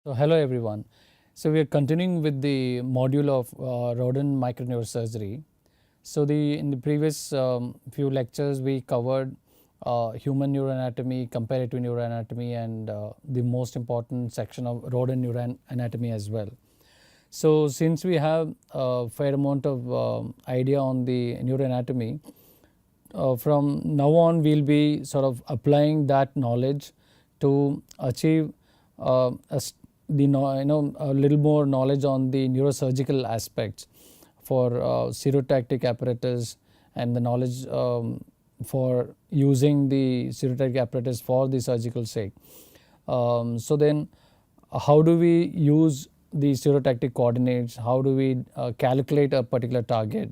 So hello everyone. So we are continuing with the module of rodent microneurosurgery. So in the previous few lectures we covered human neuroanatomy, comparative neuroanatomy, and the most important section of rodent neuroanatomy as well. So since we have a fair amount of idea on the neuroanatomy, from now on we'll be sort of applying that knowledge to achieve a little more knowledge on the neurosurgical aspects for stereotactic apparatus and the knowledge for using the stereotactic apparatus for the surgical sake. So then how do we use the stereotactic coordinates? How do we calculate a particular target?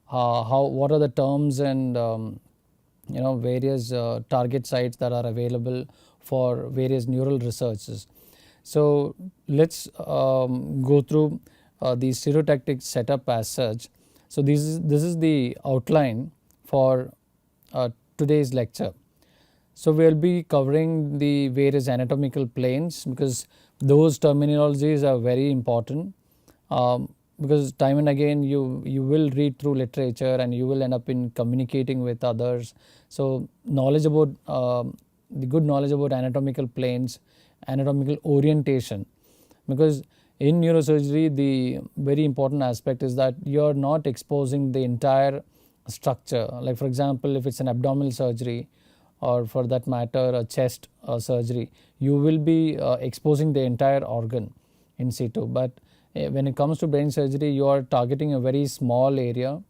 What are the terms and various target sites that are available for various neural researches. So let's go through the stereotactic setup as such. So this is the outline for today's lecture. So we will be covering the various anatomical planes because those terminologies are very important, because time and again you will read through literature and you will end up in communicating with others. So knowledge about the good knowledge about anatomical planes, anatomical orientation, because in neurosurgery the very important aspect is that you are not exposing the entire structure. Like for example, if it's an abdominal surgery or for that matter a chest surgery, you will be exposing the entire organ in situ. But when it comes to brain surgery, you are targeting a very small area,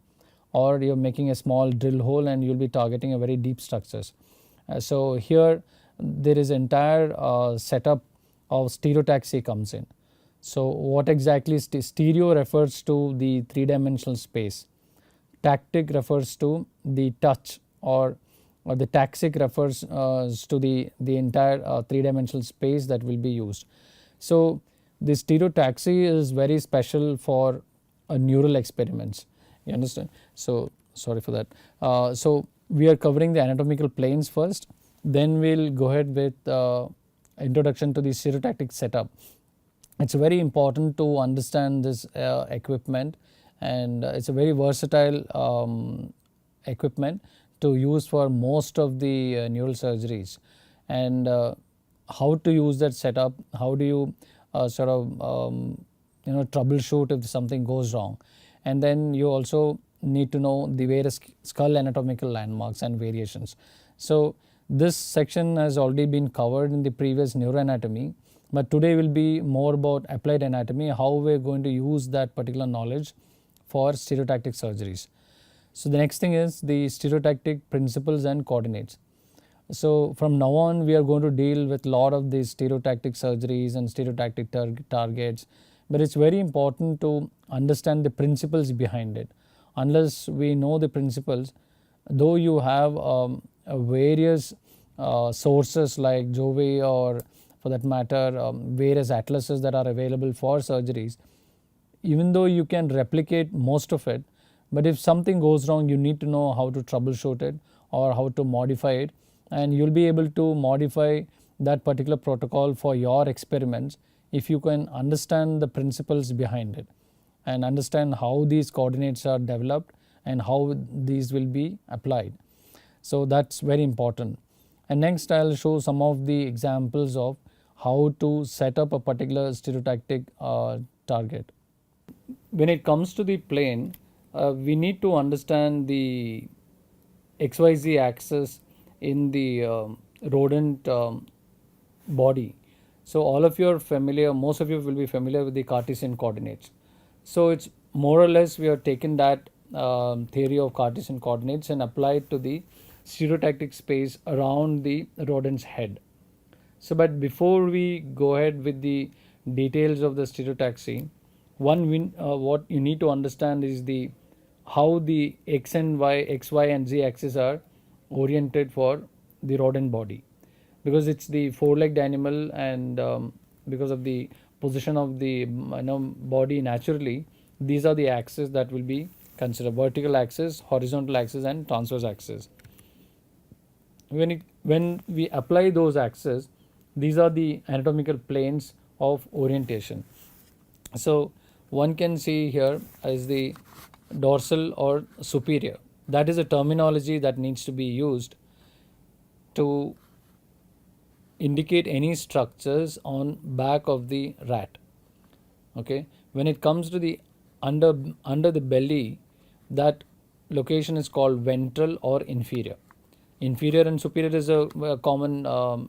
or you're making a small drill hole and you'll be targeting a very deep structures. So here there is entire setup of stereotaxy comes in. So what exactly is stereo refers to the three-dimensional space, tactic refers to the touch, or the taxic refers to the entire three-dimensional space that will be used. So the stereotaxy is very special for neural experiments, you understand. So sorry for that. So we are covering the anatomical planes first, then we'll go ahead with introduction to the stereotactic setup. It's very important to understand this equipment, and it's a very versatile equipment to use for most of the neural surgeries. And how to use that setup, how do you troubleshoot if something goes wrong. And then you also need to know the various skull anatomical landmarks and variations. So this section has already been covered in the previous neuroanatomy, but today will be more about applied anatomy, how we are going to use that particular knowledge for stereotactic surgeries. So the next thing is the stereotactic principles and coordinates. So from now on we are going to deal with a lot of these stereotactic surgeries and stereotactic targets, but it's very important to understand the principles behind it. Unless we know the principles, though you have various sources like Jove, or for that matter various atlases that are available for surgeries, even though you can replicate most of it, but if something goes wrong you need to know how to troubleshoot it or how to modify it, and you'll be able to modify that particular protocol for your experiments if you can understand the principles behind it and understand how these coordinates are developed and how these will be applied. So that's very important. And next I'll show some of the examples of how to set up a particular stereotactic target. When it comes to the plane, we need to understand the XYZ axis in the rodent body. So all of you are familiar, most of you will be familiar with the Cartesian coordinates. So it's more or less we have taken that theory of Cartesian coordinates and applied to the stereotactic space around the rodent's head. So but before we go ahead with the details of the stereotaxy, what you need to understand is how the x and y and z axis are oriented for the rodent body, because it's the four-legged animal, and because of the position of the body naturally, these are the axes that will be considered: vertical axis, horizontal axis, and transverse axis. When we apply those axes, These are the anatomical planes of orientation. So one can see here as the dorsal or superior. That is a terminology that needs to be used to indicate any structures on back of the rat. Okay, when it comes to the under the belly, that location is called ventral or inferior. Inferior and superior is a common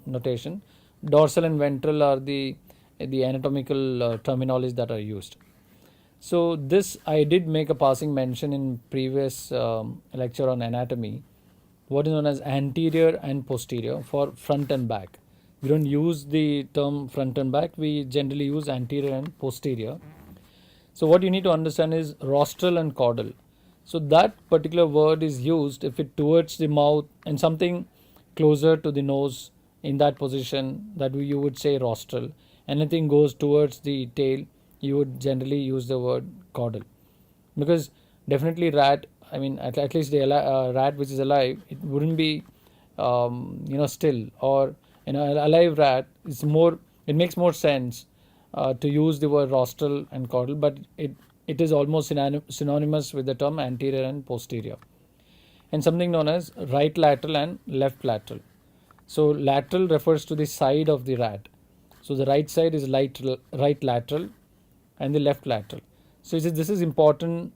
notation. Dorsal and ventral are the anatomical terminologies that are used. So this I did make a passing mention in previous lecture on anatomy. What is known as anterior and posterior for front and back. We don't use the term front and back. We generally use anterior and posterior. So what you need to understand is rostral and caudal. So that particular word is used if it towards the mouth and something closer to the nose in that position, that you would say rostral. Anything goes towards the tail, you would generally use the word caudal. Because definitely rat, I mean at least the rat which is alive, it wouldn't be still, or alive rat is more, it makes more sense to use the word rostral and caudal, but it is almost synonymous with the term anterior and posterior. And something known as right lateral and left lateral. So lateral refers to the side of the rat. So the right side is right lateral and the left lateral. So this is important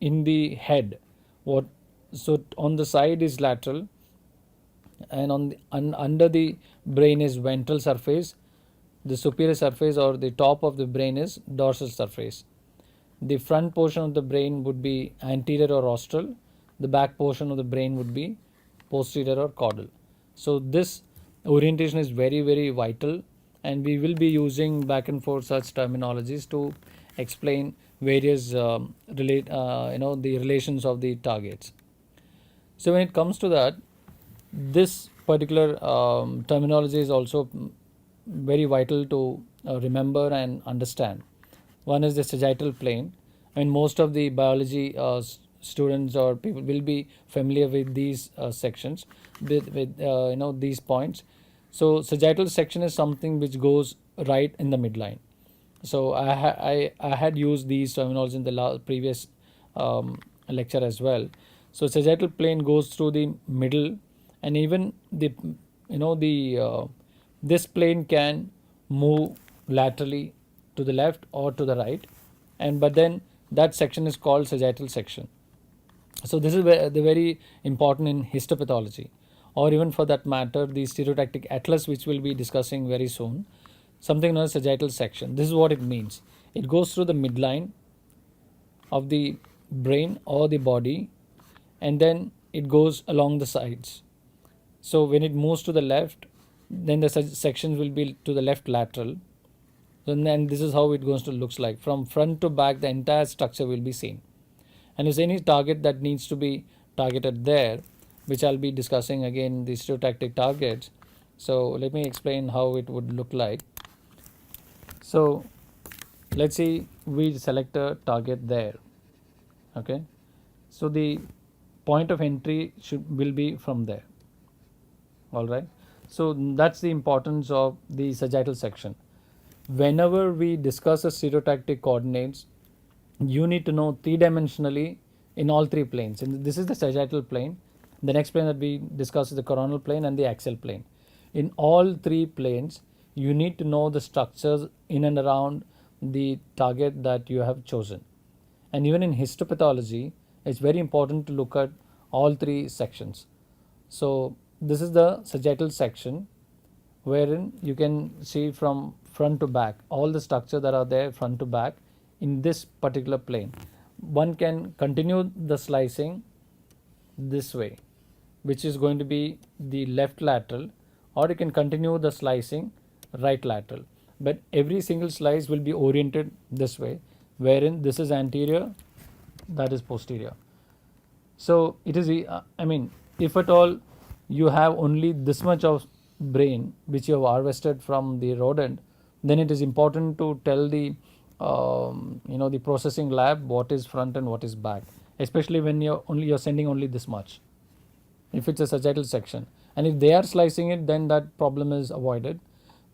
in the head. So on the side is lateral, and under the brain is ventral surface. The superior surface or the top of the brain is dorsal surface. The front portion of the brain would be anterior or rostral. The back portion of the brain would be posterior or caudal. So this orientation is very, very vital, and we will be using back and forth such terminologies to explain various the relations of the targets. So when it comes to that, this particular terminology is also very vital to remember and understand. One is the sagittal plane, and most of the biology students or people will be familiar with these sections, with these points. So sagittal section is something which goes right in the midline. So I had used these terminologies in the previous lecture as well. So sagittal plane goes through the middle, and even this plane can move laterally to the left or to the right, but then that section is called sagittal section. So this is very important in histopathology, or even for that matter the stereotactic atlas, which we'll be discussing very soon. Something known as sagittal section. This is what it means. It goes through the midline of the brain or the body, and then it goes along the sides. So when it moves to the left, then the sections will be to the left lateral. And then this is how it goes to looks like. From front to back, the entire structure will be seen. And if any target that needs to be targeted there, which I'll be discussing again, the stereotactic targets. So let me explain how it would look like. So let's see, we select a target there. Okay, so the point of entry will be from there. All right, so that's the importance of the sagittal section. Whenever we discuss a stereotactic coordinates, you need to know three-dimensionally in all three planes. And this is the sagittal plane. The next plane that we discuss is the coronal plane and the axial plane. In all three planes, you need to know the structures in and around the target that you have chosen. And even in histopathology, it's very important to look at all three sections. So this is the sagittal section, wherein you can see from front to back all the structure that are there front to back in this particular plane. One can continue the slicing this way, which is going to be the left lateral, or you can continue the slicing right lateral, but every single slice will be oriented this way, wherein this is anterior, that is posterior. So it is if at all you have only this much of brain which you have harvested from the rodent, then it is important to tell the the processing lab what is front and what is back, especially when you're sending only this much, if it's a sagittal section. And if they are slicing it, then that problem is avoided.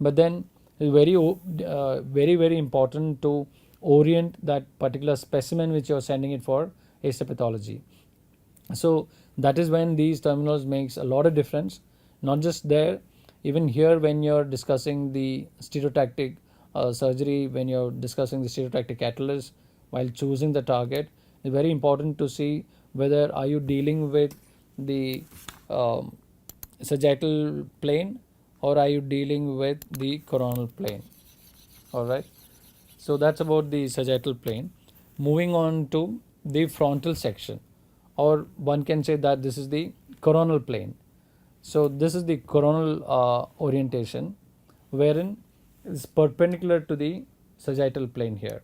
but then it's very important to orient that particular specimen which you are sending it for histopathology. So that is when these terminologies makes a lot of difference. Not just there, even here when you're discussing the stereotactic surgery, when you're discussing the stereotactic catalyst, while choosing the target, it's very important to see whether are you dealing with the sagittal plane or are you dealing with the coronal plane. All right. So that's about the sagittal plane. Moving on to the frontal section, or one can say that this is the coronal plane. So this is the coronal orientation, wherein it's perpendicular to the sagittal plane here.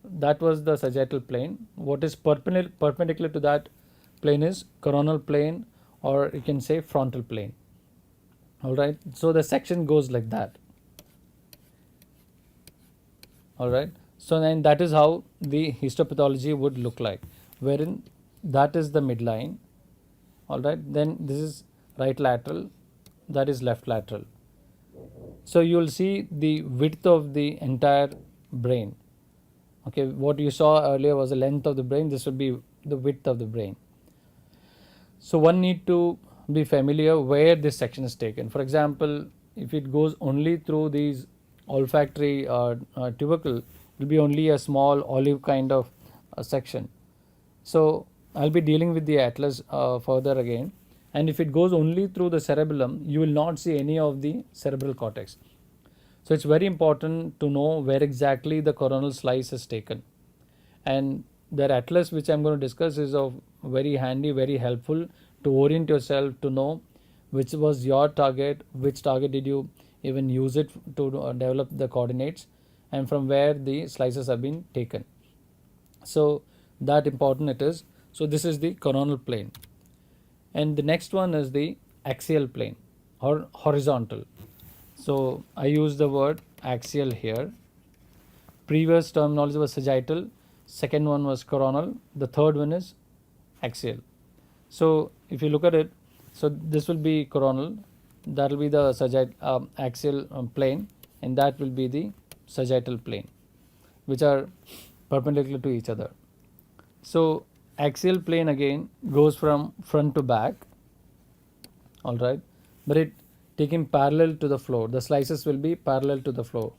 That was the sagittal plane. What is perpendicular to that plane is coronal plane, or you can say frontal plane. All right. So the section goes like that. All right. So then that is how the histopathology would look like, wherein that is the midline. All right. Then this is right lateral, that is left lateral. So you will see the width of the entire brain. Okay, what you saw earlier was the length of the brain. This would be the width of the brain. So one need to be familiar where this section is taken. For example, if it goes only through these olfactory tubercle, it will be only a small olive kind of section. So I'll be dealing with the atlas further again. And if it goes only through the cerebellum, you will not see any of the cerebral cortex. So it's very important to know where exactly the coronal slice is taken. And the atlas which I'm going to discuss is of very handy, very helpful to orient yourself, to know which was your target, which target did you even use it to develop the coordinates, and from where the slices have been taken. So that important it is. So this is the coronal plane, and the next one is the axial plane or horizontal. So I use the word axial here. Previous terminology was sagittal, second one was coronal, the third one is axial. So if you look at it, so this will be coronal, that will be the axial plane, and that will be the sagittal plane, which are perpendicular to each other. So axial plane again goes from front to back, all right, but it taking parallel to the floor. The slices will be parallel to the floor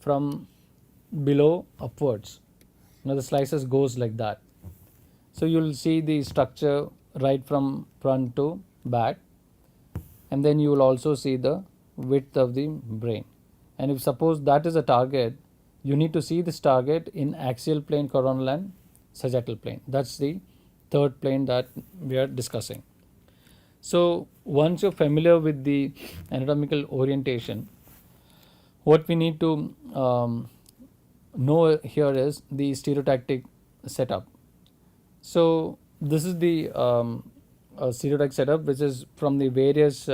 from below upwards. Now the slices goes like that. So you will see the structure right from front to back, and then you will also see the width of the brain. And if suppose that is a target, you need to see this target in axial plane, coronal and sagittal plane. That's the third plane that we are discussing. So once you're familiar with the anatomical orientation, what we need to know here is the stereotactic setup. So this is the stereotactic setup, which is from the various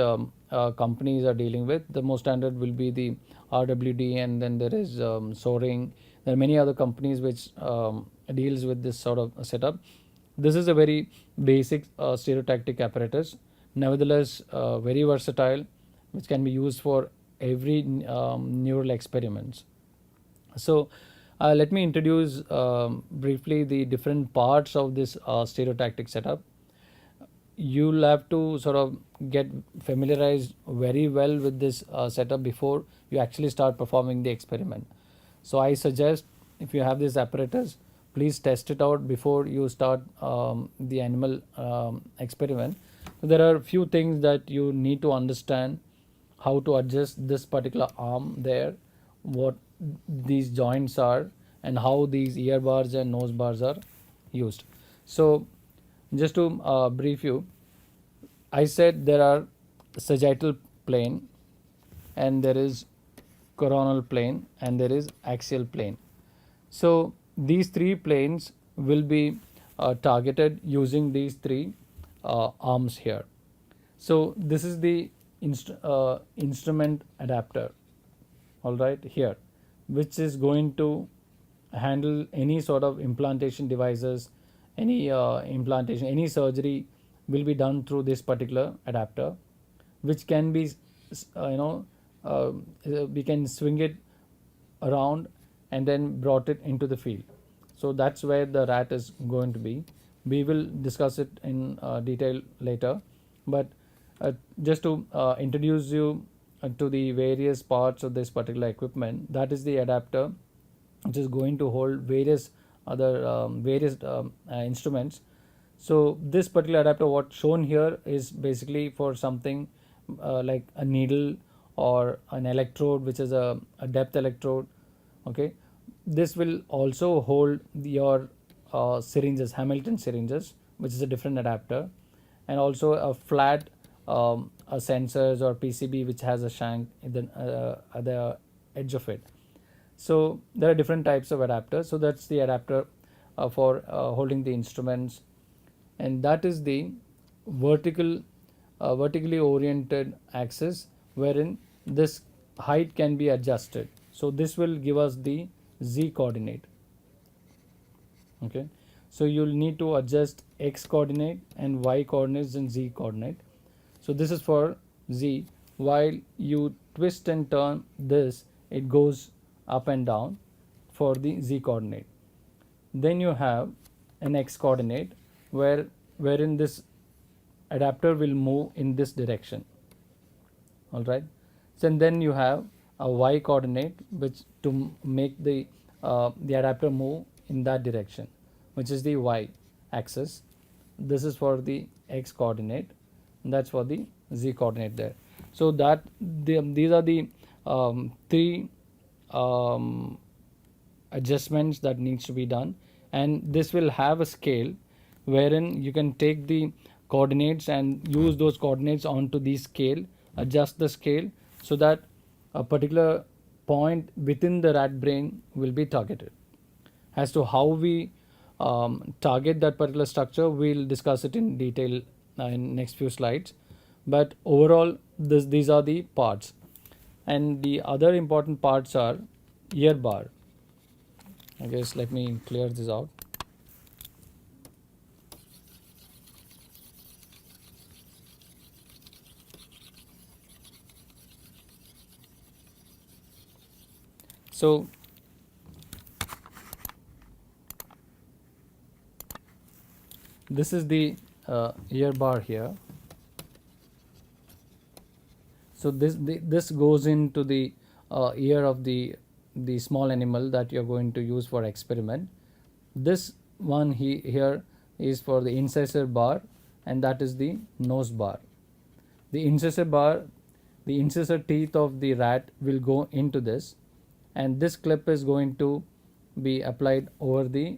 companies are dealing with. The most standard will be the RWD, and then there is Soaring. There are many other companies which deals with this sort of setup. This is a very basic stereotactic apparatus, nevertheless very versatile, which can be used for every neural experiments. So let me introduce briefly the different parts of this stereotactic setup. You'll have to sort of get familiarized very well with this setup before you actually start performing the experiment. So I suggest, if you have this apparatus, please test it out before you start the animal experiment. So there are a few things that you need to understand: how to adjust this particular arm there, what these joints are, and how these ear bars and nose bars are used. So just to brief you, I said there are sagittal plane, and there is coronal plane, and there is axial plane. So these three planes will be targeted using these three arms here. So this is the instrument adapter, all right, here, which is going to handle any sort of implantation devices, any implantation, any surgery will be done through this particular adapter, which can be we can swing it around and then brought it into the field. So that's where the rat is going to be. We will discuss it in detail later, but just to introduce you to the various parts of this particular equipment, that is the adapter, which is going to hold various other instruments. So this particular adapter, what shown here, is basically for something like a needle or an electrode, which is a depth electrode. Okay, this will also hold your syringes, Hamilton syringes, which is a different adapter, and also a flat a sensors or PCB which has a shank at the edge of it. So there are different types of adapters. So that's the adapter for holding the instruments, and that is the vertically oriented axis wherein this height can be adjusted. So this will give us the z coordinate. Okay, so you'll need to adjust x coordinate and y coordinates and z coordinate. So this is for z. While you twist and turn this, it goes up and down for the z coordinate. Then you have an x coordinate wherein this adapter will move in this direction. All right. So and then you have a y coordinate, which to make the adapter move in that direction, which is the y axis. This is for the x coordinate, and that's for the z coordinate there. So that these are the three adjustments that needs to be done, and this will have a scale wherein you can take the coordinates and use those coordinates onto the scale, adjust the scale so that a particular point within the rat brain will be targeted. As to how we target that particular structure, we'll discuss it in detail in next few slides. But overall, these are the parts, and the other important parts are ear bar. I guess let me clear this out. So this is the ear bar here. So this goes into the ear of the small animal that you're going to use for experiment. This one here is for the incisor bar, and that is the nose bar. The incisor teeth of the rat will go into this, and this clip is going to be applied over the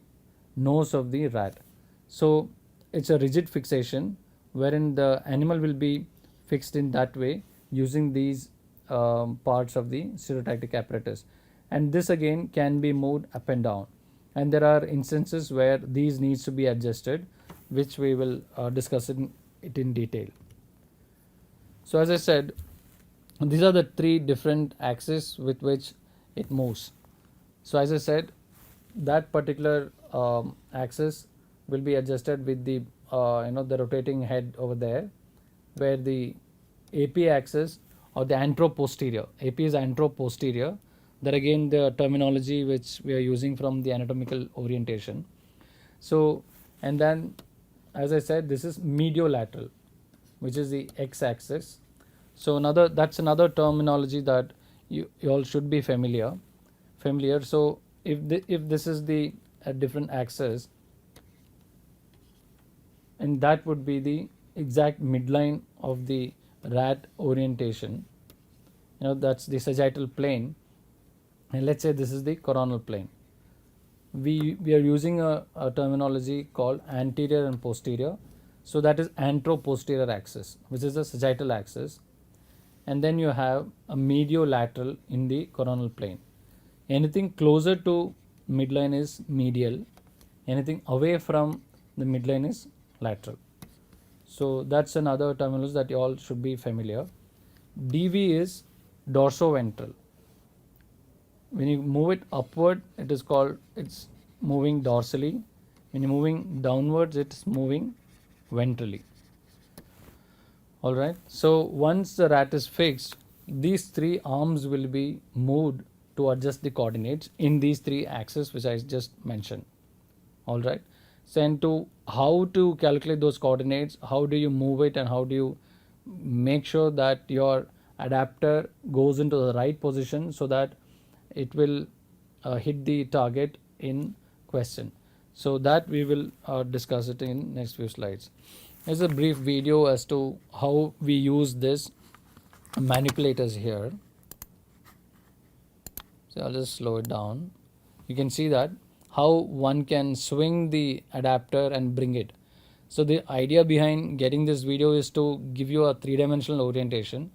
nose of the rat. So it's a rigid fixation wherein the animal will be fixed in that way using these parts of the stereotactic apparatus, and this again can be moved up and down, and there are instances where these needs to be adjusted, which we will discuss it in detail. So as I said, these are the three different axes with which it moves. So as I said, that particular axis will be adjusted with the the rotating head over there, where the AP axis or the anteroposterior. AP is anteroposterior. That again the terminology which we are using from the anatomical orientation. So and then as I said, this is mediolateral, which is the x axis. So that's another terminology that you all should be familiar. So if this is the different axis, and that would be the exact midline of the rat orientation, that's the sagittal plane, and let's say this is the coronal plane. We are using a terminology called anterior and posterior. So that is anteroposterior axis, which is the sagittal axis, and then you have a mediolateral in the coronal plane. Anything closer to midline is medial, anything away from the midline is lateral. So that's another terminology that you all should be familiar. DV is dorsoventral. When you move it upward, it's moving dorsally. When you're moving downwards, it's moving ventrally. All right. So once the rat is fixed, these three arms will be moved to adjust the coordinates in these three axes which I just mentioned. All right. So, and to how to calculate those coordinates, how do you move it, and how do you make sure that your adapter goes into the right position so that it will hit the target in question. So that we will discuss it in next few slides. Here's a brief video as to how we use this manipulators here. So I'll just slow it down. You can see that how one can swing the adapter and bring it. So the idea behind getting this video is to give you a three-dimensional orientation.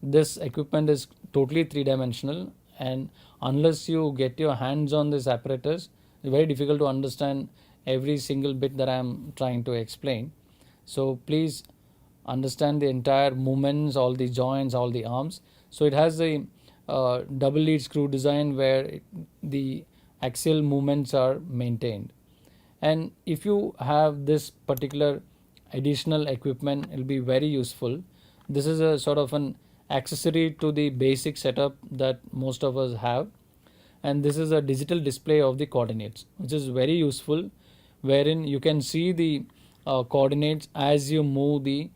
This equipment is totally three-dimensional, and unless you get your hands on this apparatus, it's very difficult to understand every single bit that I am trying to explain. So please understand the entire movements, all the joints, all the arms. So it has a double lead screw design where the axial movements are maintained. And if you have this particular additional equipment, it will be very useful. This is a sort of an accessory to the basic setup that most of us have, and this is a digital display of the coordinates, which is very useful, wherein you can see the coordinates as you move the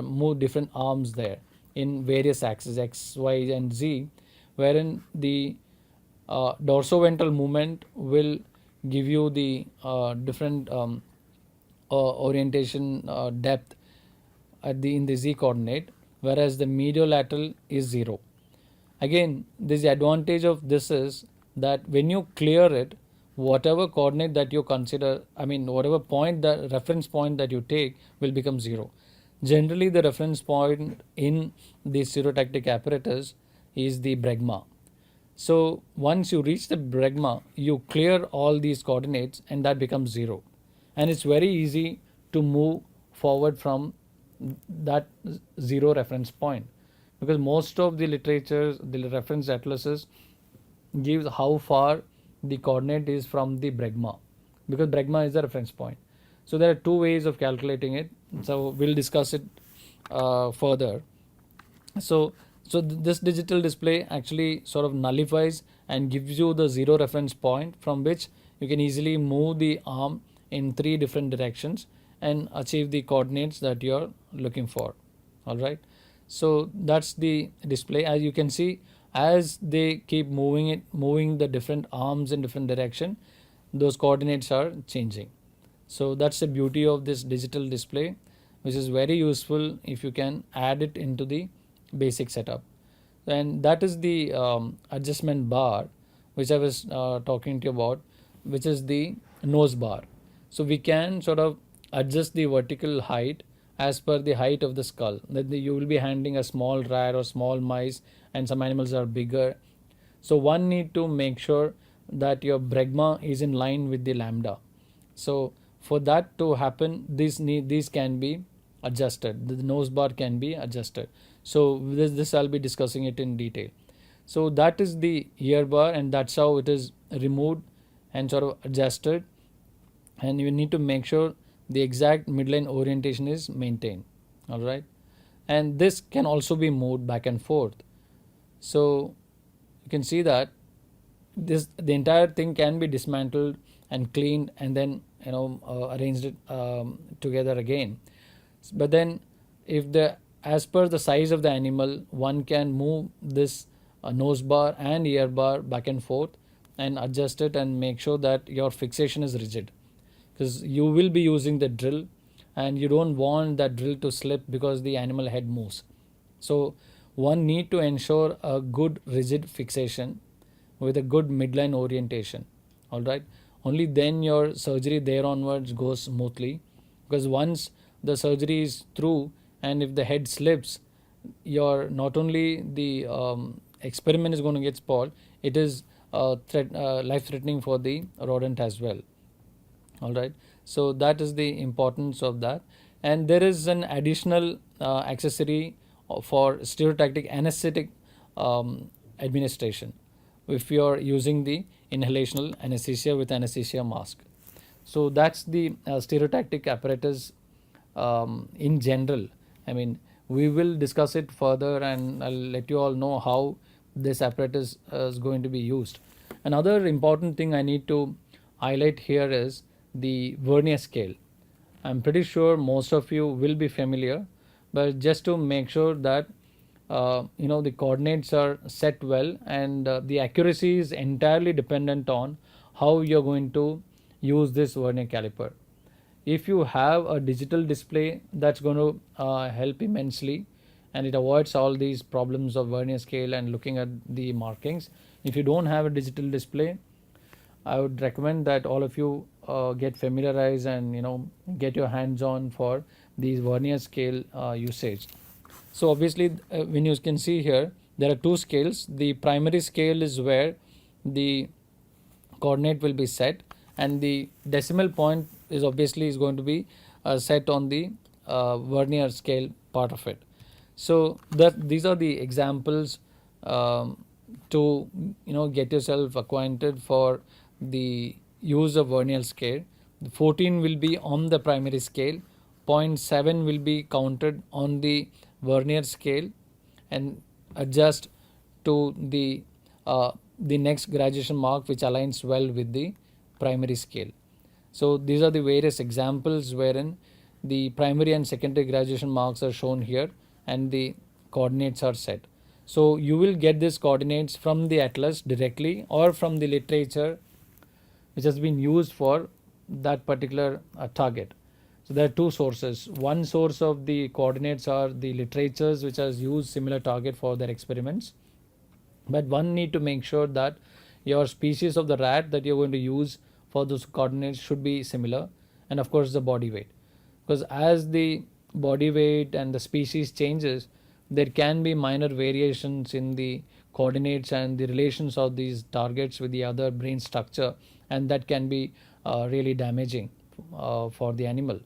move different arms there in various axes X, Y, and Z, wherein the dorsoventral movement will give you the different orientation depth at the in the Z coordinate, whereas the mediolateral is 0. Again, this advantage of this is that when you clear it, whatever coordinate that you consider, I mean whatever point, the reference point that you take will become 0. Generally the reference point in the stereotactic apparatus is the bregma. So once you reach the bregma, you clear all these coordinates and that becomes 0. And it's very easy to move forward from that 0 reference point, because most of the literatures, the reference atlases gives how far the coordinate is from the bregma, because bregma is the reference point. So there are two ways of calculating it. So we'll discuss it further. So this digital display actually sort of nullifies and gives you the 0 reference point from which you can easily move the arm in 3 different directions and achieve the coordinates that you are looking for. All right. So that's the display. As you can see, as they keep moving the different arms in different direction, those coordinates are changing. So that's the beauty of this digital display, which is very useful if you can add it into the basic setup. And that is the adjustment bar which I was talking to you about, which is the nose bar. So we can sort of adjust the vertical height as per the height of the skull. That you will be handling a small rat or small mice, and some animals are bigger. So one need to make sure that your bregma is in line with the lambda. So for that to happen, these can be adjusted. The nose bar can be adjusted. So this I'll be discussing it in detail. So that is the ear bar, and that's how it is removed and sort of adjusted. And you need to make sure the exact midline orientation is maintained. All right. And this can also be moved back and forth. So you can see that the entire thing can be dismantled and cleaned and then arranged it together again. But then if as per the size of the animal, one can move this nose bar and ear bar back and forth and adjust it and make sure that your fixation is rigid, because you will be using the drill and you don't want that drill to slip because the animal head moves. So one need to ensure a good rigid fixation with a good midline orientation. All right. Only then your surgery there onwards goes smoothly, because once the surgery is through and if the head slips, your not only the experiment is going to get spoiled, it is life threatening for the rodent as well. All right. So that is the importance of that. And there is an additional accessory for stereotactic anesthetic administration if you are using the inhalational anesthesia with anesthesia mask. So that's the stereotactic apparatus in general. I mean, We will discuss it further, and I'll let you all know how this apparatus is going to be used. Another important thing I need to highlight here is the vernier scale. I'm pretty sure most of you will be familiar, but just to make sure that the coordinates are set well, and the accuracy is entirely dependent on how you're going to use this vernier caliper. If you have a digital display, that's going to help immensely, and it avoids all these problems of vernier scale and looking at the markings. If you don't have a digital display, I would recommend that all of you get familiarized and get your hands on for these vernier scale usage. So obviously, when you can see here, there are two scales. The primary scale is where the coordinate will be set, and the decimal point is obviously is going to be set on the vernier scale part of it. So these are the examples to get yourself acquainted for the use of vernier scale. The 14 will be on the primary scale, 0.7 will be counted on the vernier scale and adjust to the next graduation mark which aligns well with the primary scale. So these are the various examples wherein the primary and secondary graduation marks are shown here and the coordinates are set. So you will get these coordinates from the atlas directly or from the literature which has been used for that particular target. So there are two sources. One source of the coordinates are the literatures which has used similar target for their experiments. But one need to make sure that your species of the rat that you're going to use for those coordinates should be similar, and of course the body weight, because as the body weight and the species changes, there can be minor variations in the coordinates and the relations of these targets with the other brain structure, and that can be really damaging for the animal.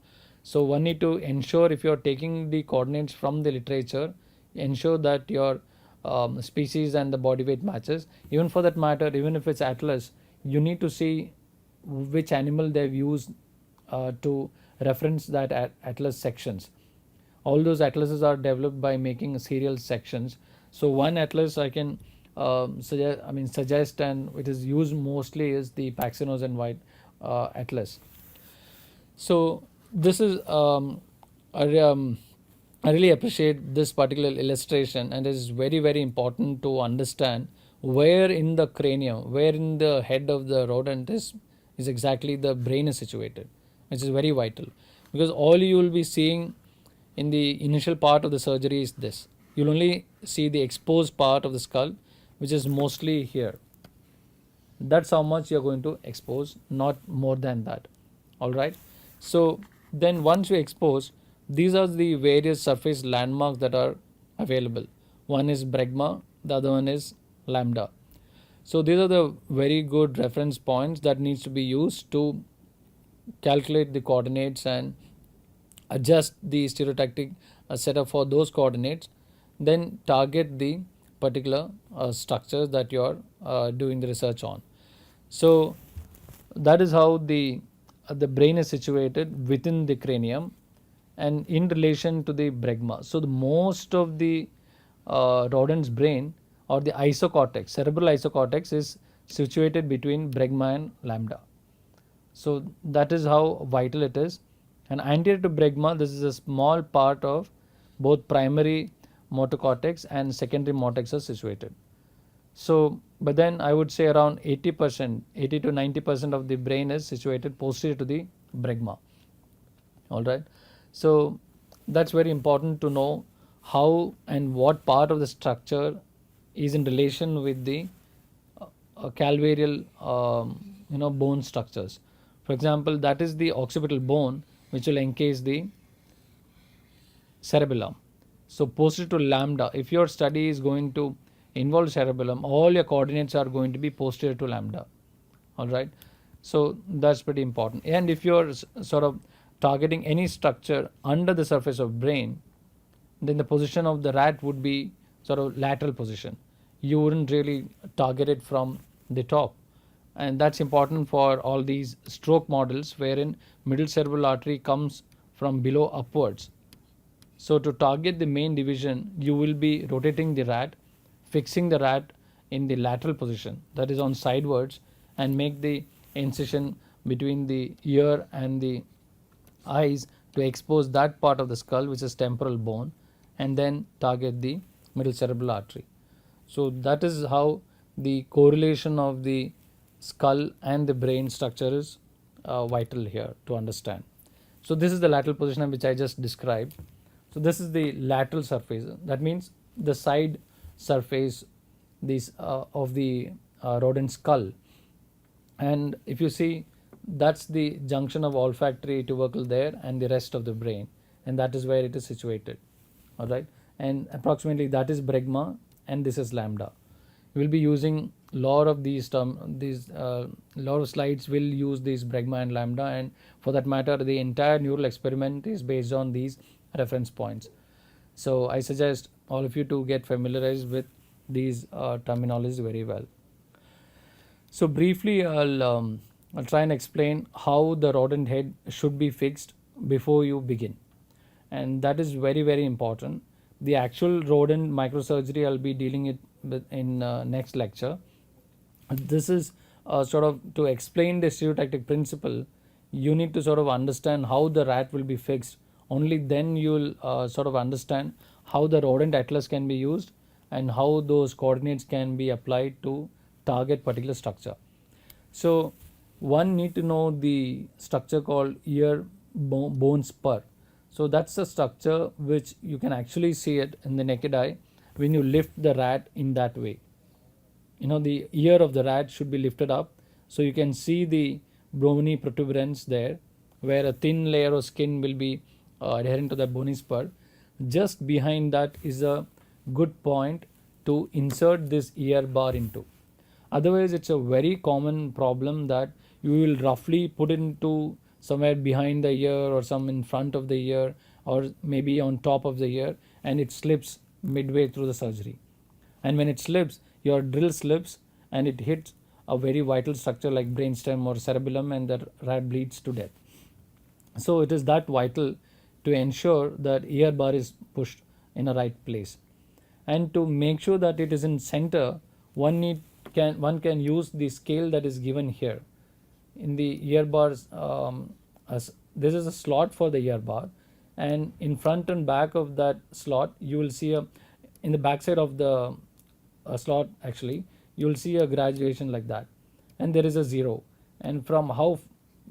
So one need to ensure, if you are taking the coordinates from the literature, ensure that your species and the body weight matches. Even for that matter, even if it's atlas, you need to see which animal they've used to reference that atlas sections. All those atlases are developed by making serial sections. So one atlas I can suggest, and it is used mostly, is the Paxinos and White atlas. So this is I really appreciate this particular illustration, and it is very, very important to understand where in the cranium, where in the head of the rodent is exactly the brain is situated, which is very vital, because all you will be seeing in the initial part of the surgery is this. You'll only see the exposed part of the skull, which is mostly here. That's how much you're going to expose, not more than that. All right. So then once you expose, these are the various surface landmarks that are available. One is bregma, the other one is lambda. So these are the very good reference points that needs to be used to calculate the coordinates and adjust the stereotactic setup for those coordinates, then target the particular structures that you are doing the research on. So that is how the brain is situated within the cranium and in relation to the bregma. So the most of the rodent's brain, or the isocortex, cerebral isocortex, is situated between bregma and lambda. So that is how vital it is. And anterior to bregma, this is a small part of both primary motor cortex and secondary motor cortex are situated. So, but then I would say around 80%, 80 to 90% of the brain is situated posterior to the bregma. All right. So that's very important to know how and what part of the structure is in relation with the calvarial bone structures. For example, that is the occipital bone which will encase the cerebellum. So posterior to lambda, if your study is going to involve cerebellum, all your coordinates are going to be posterior to lambda. All right. So that's pretty important. And if you're sort of targeting any structure under the surface of brain, then the position of the rat would be sort of lateral position. You wouldn't really target it from the top. And that's important for all these stroke models wherein middle cerebral artery comes from below upwards. So to target the main division, you will be rotating the rat, fixing the rat in the lateral position, that is on sidewards, and make the incision between the ear and the eyes to expose that part of the skull which is temporal bone, and then target the middle cerebral artery. So that is how the correlation of the skull and the brain structure is vital here to understand. So this is the lateral position which I just described. So this is the lateral surface, that means the side surface of the rodent skull. And if you see, that's the junction of olfactory tubercle there and the rest of the brain, and that is where it is situated. All right, and approximately that is bregma and this is lambda. We will be using lot of these lot of slides will use these bregma and lambda, and for that matter the entire neural experiment is based on these reference points. So I suggest all of you to get familiarized with these terminologies very well. So briefly I'll try and explain how the rodent head should be fixed before you begin, and that is very important. The actual rodent microsurgery I'll be dealing it with in next lecture. This is sort of to explain the stereotactic principle. You need to sort of understand how the rat will be fixed. Only then you will sort of understand how the rodent atlas can be used and how those coordinates can be applied to target particular structure. So one need to know the structure called ear bone spur. So that's a structure which you can actually see it in the naked eye when you lift the rat in that way. You know, the ear of the rat should be lifted up, so you can see the bony protuberance there, where a thin layer of skin will be adherent to the bony spur. Just behind that is a good point to insert this ear bar into. Otherwise it's a very common problem that you will roughly put into somewhere behind the ear or some in front of the ear or maybe on top of the ear, and it slips midway through the surgery. And when it slips, your drill slips and it hits a very vital structure like brainstem or cerebellum, and the rat bleeds to death. So it is that vital to ensure that ear bar is pushed in a right place. And to make sure that it is in center, one can use the scale that is given here. In the ear bars, this is a slot for the ear bar, and in front and back of that slot you will see in the back side of the slot actually you will see a graduation like that, and there is a 0, and from how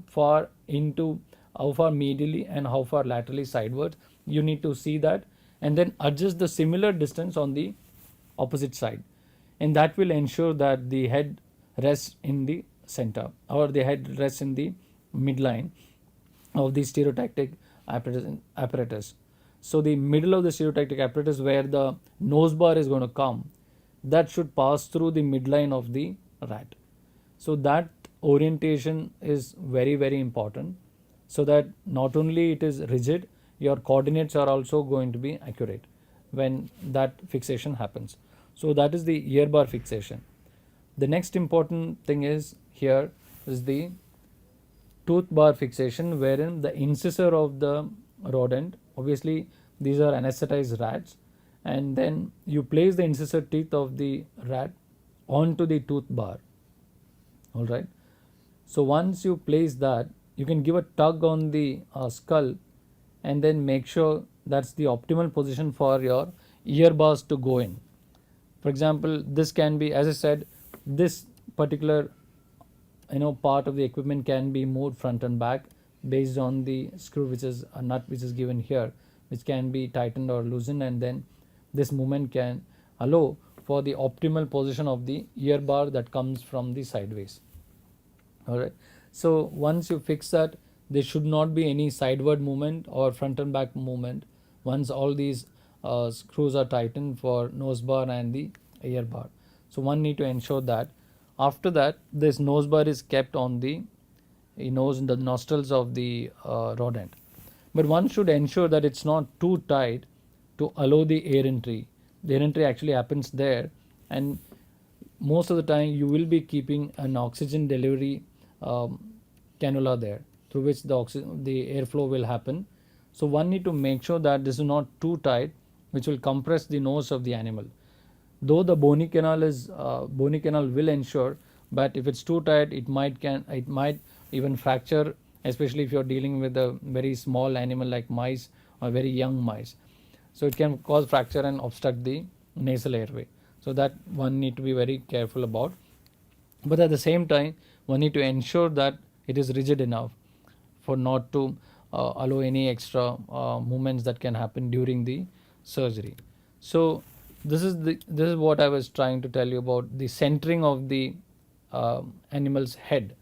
far medially and how far laterally sidewards you need to see that, and then adjust the similar distance on the opposite side, and that will ensure that the head rests in the center or the head rests in the midline of the stereotactic apparatus. So the middle of the stereotactic apparatus, where the nose bar is going to come, that should pass through the midline of the rat. So that orientation is very important, so that not only it is rigid, your coordinates are also going to be accurate when that fixation happens. So that is the ear bar fixation. The next important thing is here is the tooth bar fixation, wherein the incisor of the rodent, obviously these are anesthetized rats, and then you place the incisor teeth of the rat onto the tooth bar. All right. So once you place that, you can give a tug on the skull and then make sure that's the optimal position for your ear bars to go in. For example, this can be, as I said, this particular part of the equipment can be moved front and back based on the screw, which is a nut which is given here, which can be tightened or loosened, and then this movement can allow for the optimal position of the ear bar that comes from the sideways. All right. So once you fix that, there should not be any sideward movement or front and back movement once all these screws are tightened for nose bar and the ear bar. So one need to ensure that. After that, this nose bar is kept on the nose and the nostrils of the rodent, but one should ensure that it's not too tight to allow the air entry. The air entry actually happens there, and most of the time you will be keeping an oxygen delivery cannula there through which the airflow will happen. So one need to make sure that this is not too tight, which will compress the nose of the animal. Though the bony canal will ensure, but if it's too tight, it might even fracture, especially if you're dealing with a very small animal like mice or very young mice. So it can cause fracture and obstruct the nasal airway. So that one need to be very careful about. But at the same time, one need to ensure that it is rigid enough for not to allow any extra movements that can happen during the surgery. So this is what I was trying to tell you about the centering of the animal's head.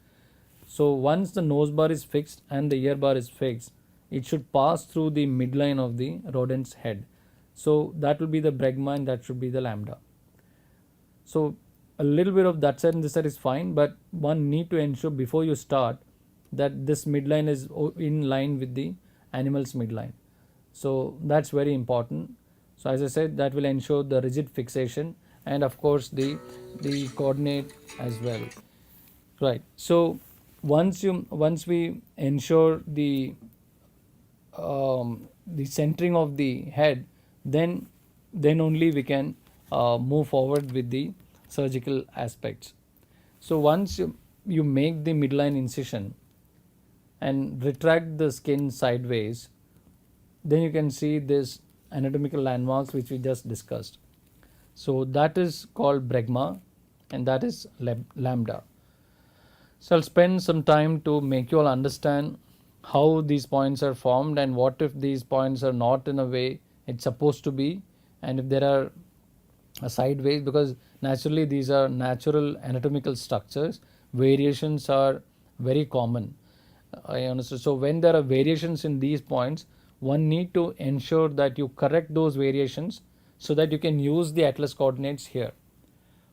So once the nose bar is fixed and the ear bar is fixed, it should pass through the midline of the rodent's head. So that will be the bregma and that should be the lambda. So a little bit of that side and this side is fine, but one need to ensure before you start that this midline is in line with the animal's midline. So that's very important. So as I said, that will ensure the rigid fixation and of course the coordinate as well. Right. So once we ensure the centering of the head, then only we can move forward with the surgical aspects. So once you make the midline incision and retract the skin sideways, then you can see this anatomical landmarks which we just discussed. So that is called bregma and that is lambda. So I'll spend some time to make you all understand how these points are formed and what if these points are not in a way it's supposed to be, and if there are sideways, because naturally these are natural anatomical structures, variations are very common. I understand. So when there are variations in these points, one need to ensure that you correct those variations so that you can use the atlas coordinates here.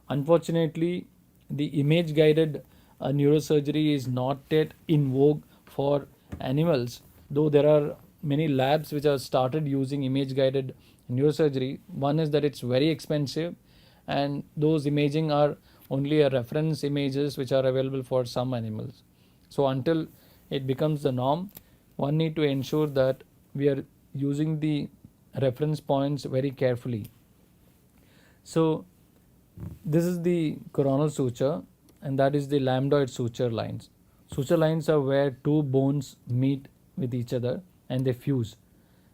Unfortunately, the image guided neurosurgery is not yet in vogue for animals, though there are many labs which have started using image guided neurosurgery. One is that it's very expensive and those imaging are only a reference images which are available for some animals. So until it becomes the norm, one need to ensure that we are using the reference points very carefully. So this is the coronal suture and that is the lambdoid suture lines. Suture lines are where two bones meet with each other and they fuse.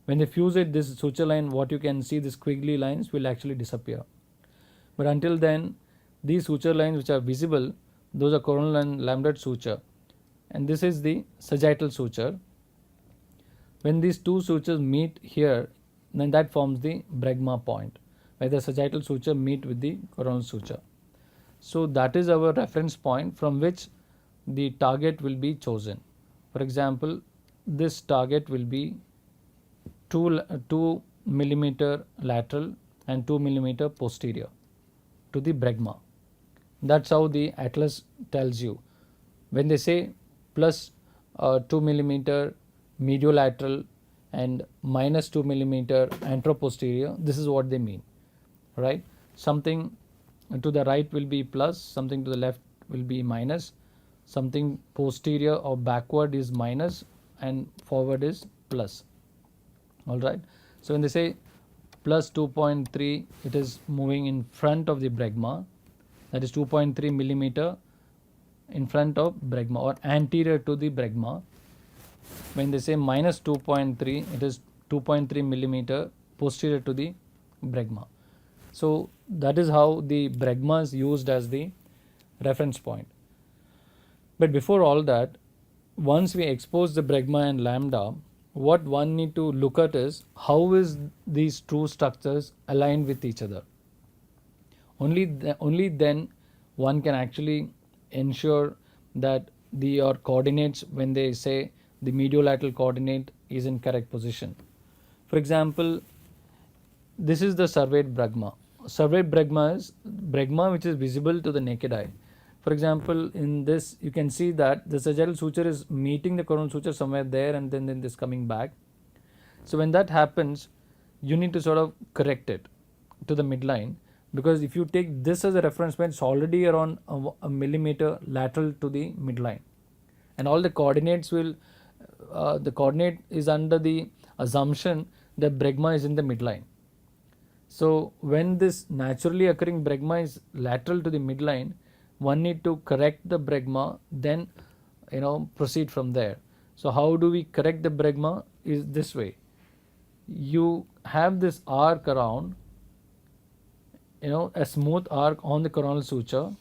When they fuse it, this suture line, what you can see, the squiggly lines will actually disappear. But until then, these suture lines which are visible, those are coronal and lambdoid suture. And this is the sagittal suture. When these two sutures meet here, then that forms the bregma point, where the sagittal suture meet with the coronal suture. So that is our reference point from which the target will be chosen. For example, this target will be 2 millimeter lateral and 2 millimeter posterior to the bregma. That's how the atlas tells you. When they say plus 2 millimeter mediolateral and minus 2 millimeter anteroposterior, this is what they mean, right? Something to the right will be plus, something to the left will be minus, something posterior or backward is minus and forward is plus. All right. So when they say plus 2.3, it is moving in front of the bregma, that is 2.3 millimeter in front of bregma or anterior to the bregma. When they say minus 2.3, it is 2.3 millimeter posterior to the bregma. So that is how the bregma is used as the reference point. But before all that, once we expose the bregma and lambda, what one need to look at is how is these two structures aligned with each other. Only then one can actually ensure that your coordinates, when they say the mediolateral coordinate is in correct position. For example, this is the surveyed bregma. Surveyed bregma is bregma which is visible to the naked eye. For example, in this you can see that the sagittal suture is meeting the coronal suture somewhere there and then this coming back. So when that happens, you need to sort of correct it to the midline, because if you take this as a reference point, it's already around a millimeter lateral to the midline, and all the coordinates will the coordinate is under the assumption that bregma is in the midline. So when this naturally occurring bregma is lateral to the midline, one need to correct the bregma, then proceed from there. So how do we correct the bregma? Is this way. You have this arc around, a smooth arc on the coronal suture,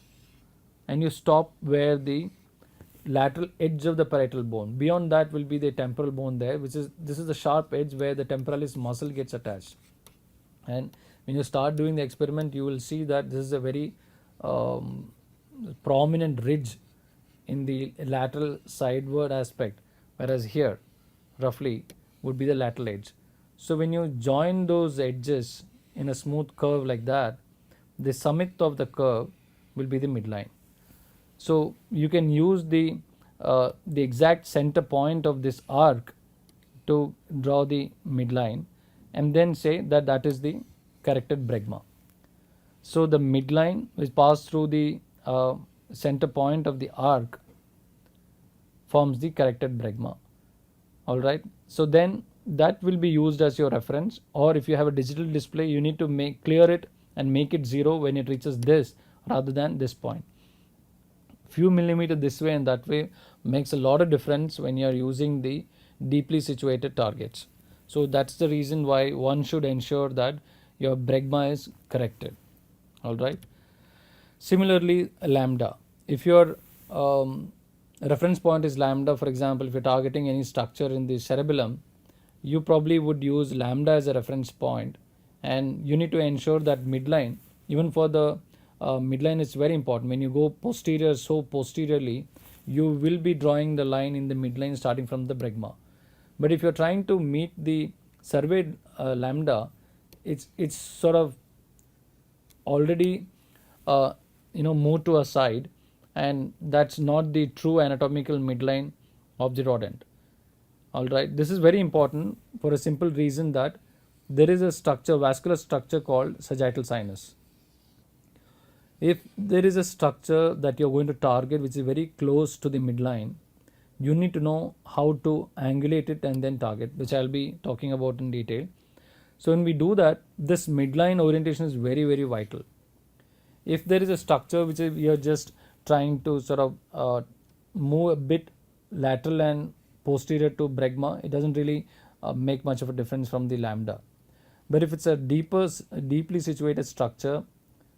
and you stop where the lateral edge of the parietal bone. Beyond that will be the temporal bone there, this is the sharp edge where the temporalis muscle gets attached. And when you start doing the experiment, you will see that this is a very prominent ridge in the lateral sideward aspect, whereas here roughly would be the lateral edge. So when you join those edges in a smooth curve like that, the summit of the curve will be the midline. So you can use the exact center point of this arc to draw the midline, and then say that that is the corrected bregma. So the midline which passed through the center point of the arc forms the corrected bregma. Alright, so then that will be used as your reference, or if you have a digital display, you need to clear it and make it 0 when it reaches this rather than this point. Few millimeter this way and that way makes a lot of difference when you are using the deeply situated targets. So that's the reason why one should ensure that your bregma is corrected. Alright. Similarly, lambda. If your reference point is lambda, for example, if you're targeting any structure in the cerebellum, you probably would use lambda as a reference point, and you need to ensure that midline, even for the midline, is very important. When you go posterior, so posteriorly, you will be drawing the line in the midline starting from the bregma. But if you're trying to meet the surveyed lambda, it's sort of already moved to a side, and that's not the true anatomical midline of the rodent. Alright, this is very important for a simple reason that there is a structure, vascular structure called sagittal sinus. If there is a structure that you're going to target which is very close to the midline, you need to know how to angulate it and then target, which I'll be talking about in detail. So when we do that, this midline orientation is very, very vital. If there is a structure which you're just trying to sort of move a bit lateral and posterior to bregma, it doesn't really make much of a difference from the lambda. But if it's a deeply situated structure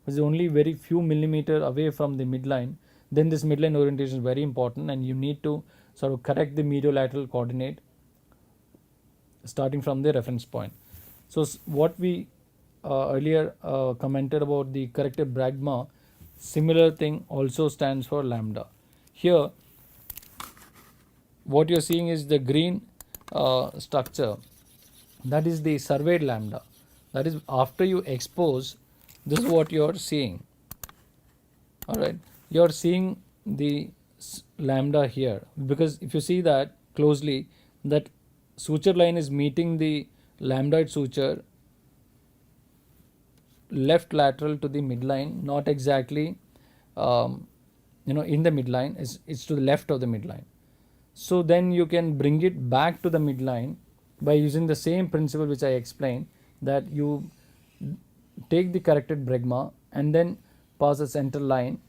which is only very few millimeter away from the midline, then this midline orientation is very important, and you need to sort of correct the mediolateral coordinate starting from the reference point. So what we earlier commented about the corrected bregma, similar thing also stands for lambda. Here what you are seeing is the green structure, that is the surveyed lambda. That is, after you expose, this is what you are seeing. Alright, you are seeing the lambda here, because if you see that closely, that suture line is meeting the lambdoid suture left lateral to the midline, not exactly in the midline, it's to the left of the midline. So then you can bring it back to the midline by using the same principle which I explained, that you take the corrected bregma and then pass a center line,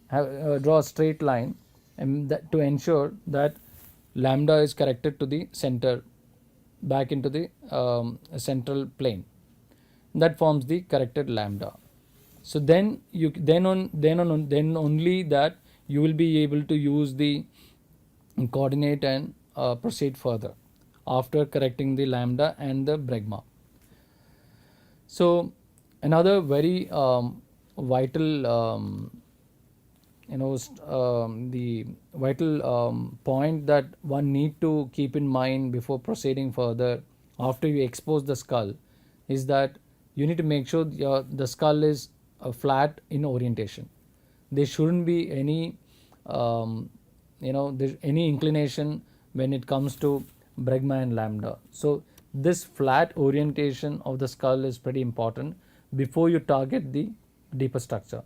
draw a straight line, and that to ensure that lambda is corrected to the center, back into the central plane. That forms the corrected lambda. So then only that you will be able to use the coordinate and proceed further after correcting the lambda and the bregma. So another very vital the vital point that one need to keep in mind before proceeding further after you expose the skull is that you need to make sure the skull is flat in orientation. There shouldn't be any any inclination when it comes to bregma and lambda. So this flat orientation of the skull is pretty important before you target the deeper structure.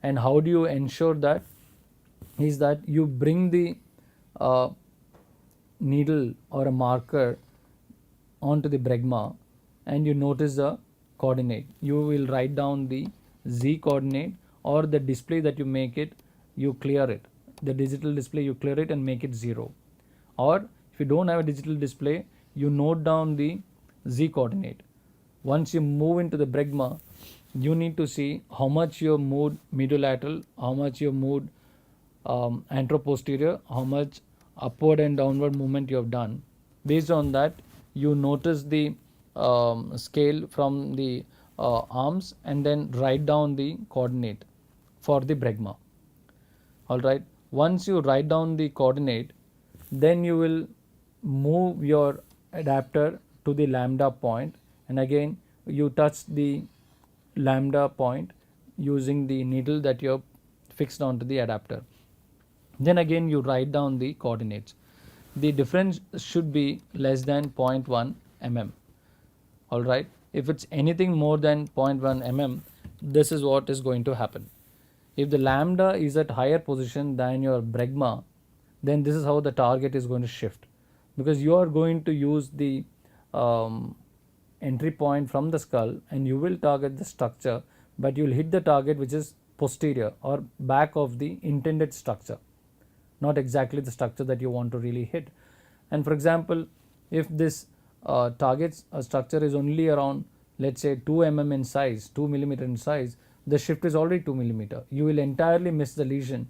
And how do you ensure that? Is that you bring the needle or a marker onto the bregma and you notice the coordinate, you will write down the z coordinate, or the display that you make it, you clear it, the digital display you clear it and make it 0. Or if you don't have a digital display, you note down the z coordinate. Once you move into the bregma, you need to see how much you have moved mediolateral, how much you have moved anteroposterior, how much upward and downward movement you have done. Based on that, you notice the scale from the arms and then write down the coordinate for the bregma. Alright, once you write down the coordinate, then you will move your adapter to the lambda point, and again you touch the lambda point using the needle that you have fixed onto the adapter. Then again you write down the coordinates. The difference should be less than 0.1 mm. Alright, if it's anything more than 0.1 mm, this is what is going to happen. If the lambda is at higher position than your bregma, then this is how the target is going to shift, because you are going to use the entry point from the skull and you will target the structure, but you will hit the target which is posterior or back of the intended structure, not exactly the structure that you want to really hit. And for example, if this target structure is only around, let's say 2 mm in size, 2 mm in size, the shift is already 2 mm. You will entirely miss the lesion,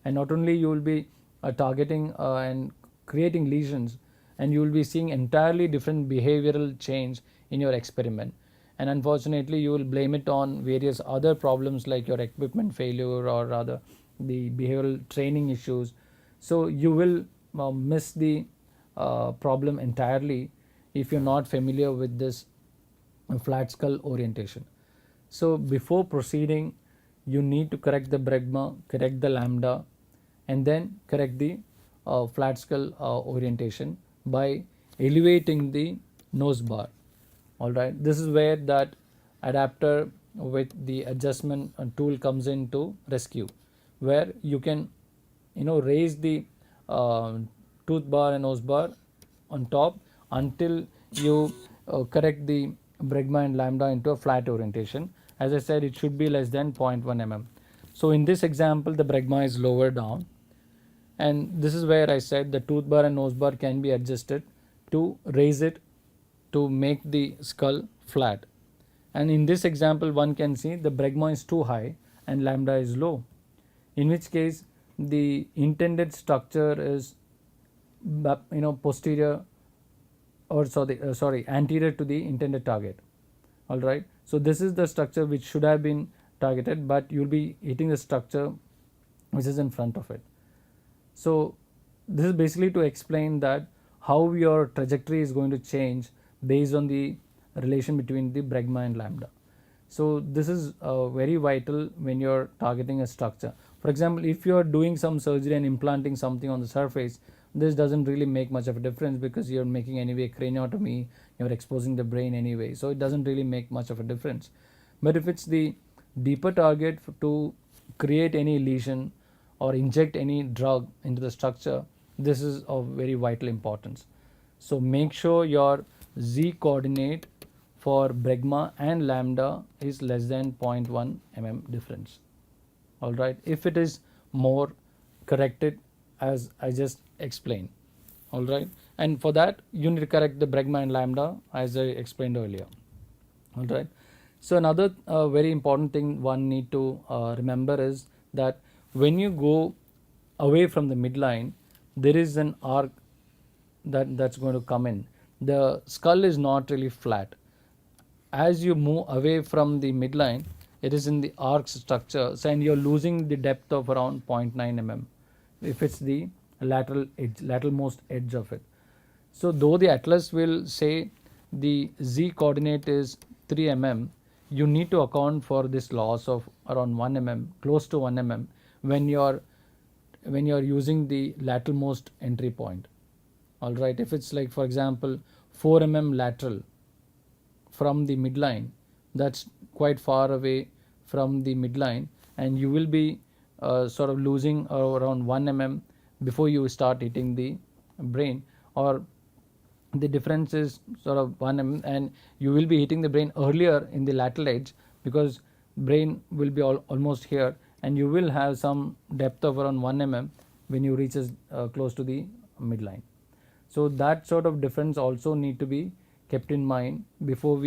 and not only you will be targeting and creating lesions, and you will be seeing entirely different behavioral change in your experiment, and unfortunately you will blame it on various other problems like your equipment failure or rather the behavioral training issues. So you will miss the problem entirely if you're not familiar with this flat skull orientation. So before proceeding, you need to correct the bregma, correct the lambda, and then correct the flat skull orientation by elevating the nose bar. Alright, this is where that adapter with the adjustment tool comes into rescue, where you can raise the tooth bar and nose bar on top until you correct the bregma and lambda into a flat orientation. As I said, it should be less than 0.1 mm. So in this example, the bregma is lower down, and this is where I said the tooth bar and nose bar can be adjusted to raise it to make the skull flat. And in this example, one can see the bregma is too high and lambda is low, in which case the intended structure is posterior or anterior to the intended target. Alright, so this is the structure which should have been targeted, but you will be hitting the structure which is in front of it. So this is basically to explain that how your trajectory is going to change based on the relation between the bregma and lambda. So this is very vital when you are targeting a structure. For example, if you are doing some surgery and implanting something on the surface, this doesn't really make much of a difference because you are making anyway craniotomy, you are exposing the brain anyway, so it doesn't really make much of a difference. But if it's the deeper target to create any lesion or inject any drug into the structure, this is of very vital importance. So make sure your z coordinate for bregma and lambda is less than 0.1 mm difference. Alright, if it is more, correct it as I just explained. Alright, and for that you need to correct the bregma and lambda as I explained earlier. Alright, so another very important thing one need to remember is that when you go away from the midline, there is an arc that's going to come in. The skull is not really flat. As you move away from the midline, it is in the arc structure, so, and you're losing the depth of around 0.9 mm if it's the lateralmost edge of it. So though the atlas will say the z coordinate is 3 mm, you need to account for this loss of around 1 mm, close to 1 mm when you're using the lateralmost entry point. Alright, if it's like for example 4 mm lateral from the midline, that's quite far away from the midline, and you will be sort of losing around 1 mm before you start hitting the brain, or the difference is sort of 1 mm, and you will be hitting the brain earlier in the lateral edge, because brain will be almost here, and you will have some depth of around 1 mm when you reach close to the midline. So that sort of difference also need to be kept in mind before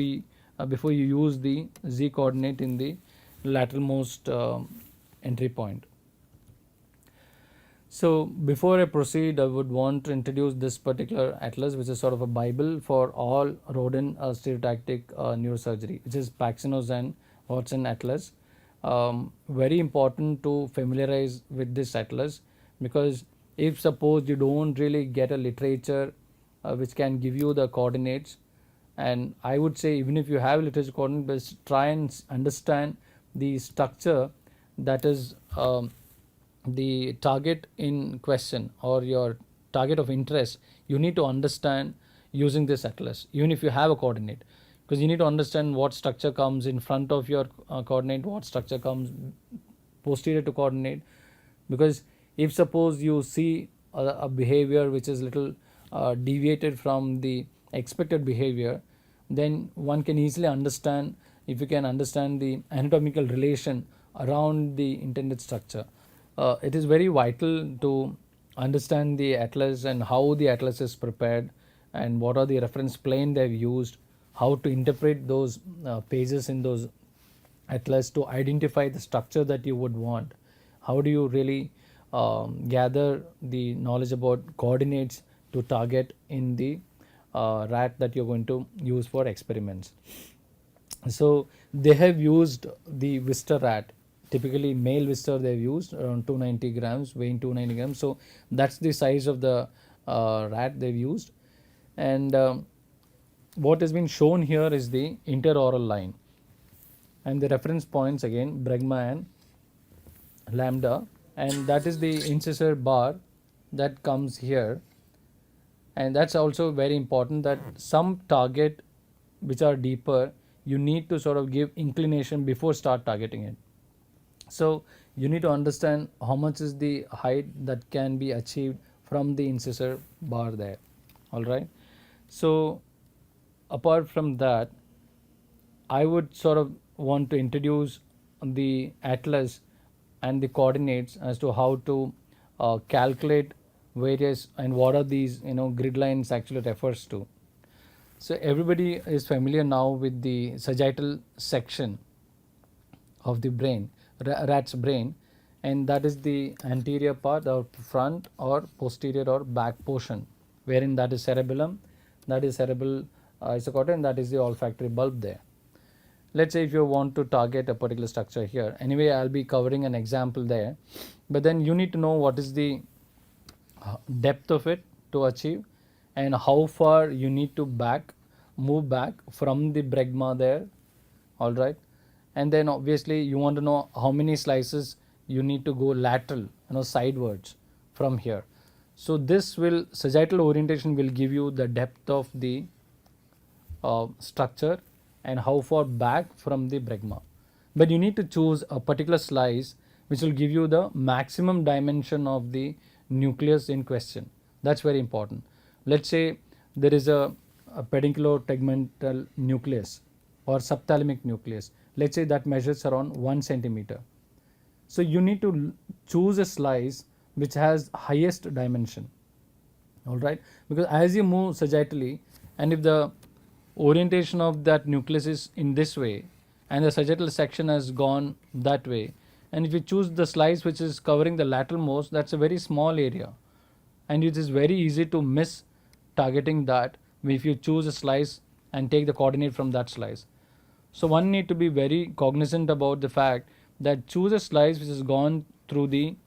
before you use the z coordinate in the lateralmost entry point. So before I proceed, I would want to introduce this particular atlas, which is sort of a bible for all rodent stereotactic neurosurgery, which is Paxinos and Watson atlas. Very important to familiarize with this atlas, because if suppose you don't really get a literature which can give you the coordinates, and I would say even if you have literature coordinates, but try and understand the structure that is the target in question or your target of interest, you need to understand using this atlas, even if you have a coordinate, because you need to understand what structure comes in front of your coordinate, what structure comes posterior to coordinate. Because if suppose you see a behavior which is little deviated from the expected behavior, then one can easily understand, if you can understand the anatomical relation around the intended structure. It is very vital to understand the atlas and how the atlas is prepared, and what are the reference plane they have used, how to interpret those pages in those atlas to identify the structure that you would want. How do you really gather the knowledge about coordinates to target in the rat that you're going to use for experiments. So they have used the Vista rat, typically male Vista they have used around 290 grams, weighing 290 grams. So that's the size of the rat they've used. And what has been shown here is the interoral line, and the reference points again bregma and lambda, and that is the incisor bar that comes here. And that's also very important, that some target which are deeper, you need to sort of give inclination before start targeting it. So you need to understand how much is the height that can be achieved from the incisor bar there. All right. So apart from that, I would sort of want to introduce the atlas and the coordinates as to how to calculate various and what are these grid lines actually refers to. So everybody is familiar now with the sagittal section of the brain, rat's brain, and that is the anterior part or front or posterior or back portion, wherein that is cerebellum, that is cerebral isocortex, and that is the olfactory bulb there. Let's say if you want to target a particular structure here, anyway I'll be covering an example there, but then you need to know what is the depth of it to achieve, and how far you need to move back from the bregma there. All right. And then obviously you want to know how many slices you need to go lateral, sidewards from here. So this will, sagittal orientation will give you the depth of the structure and how far back from the bregma. But you need to choose a particular slice which will give you the maximum dimension of the nucleus in question. That's very important. Let's say there is a pedunculotegmental nucleus or subthalamic nucleus. Let's say that measures around 1 centimeter. So you need to choose a slice which has highest dimension. All right, because as you move sagittally, and if the orientation of that nucleus is in this way and the sagittal section has gone that way, and if you choose the slice which is covering the lateral most, that's a very small area, and it is very easy to miss targeting that if you choose a slice and take the coordinate from that slice. So one need to be very cognizant about the fact that choose a slice which has gone through the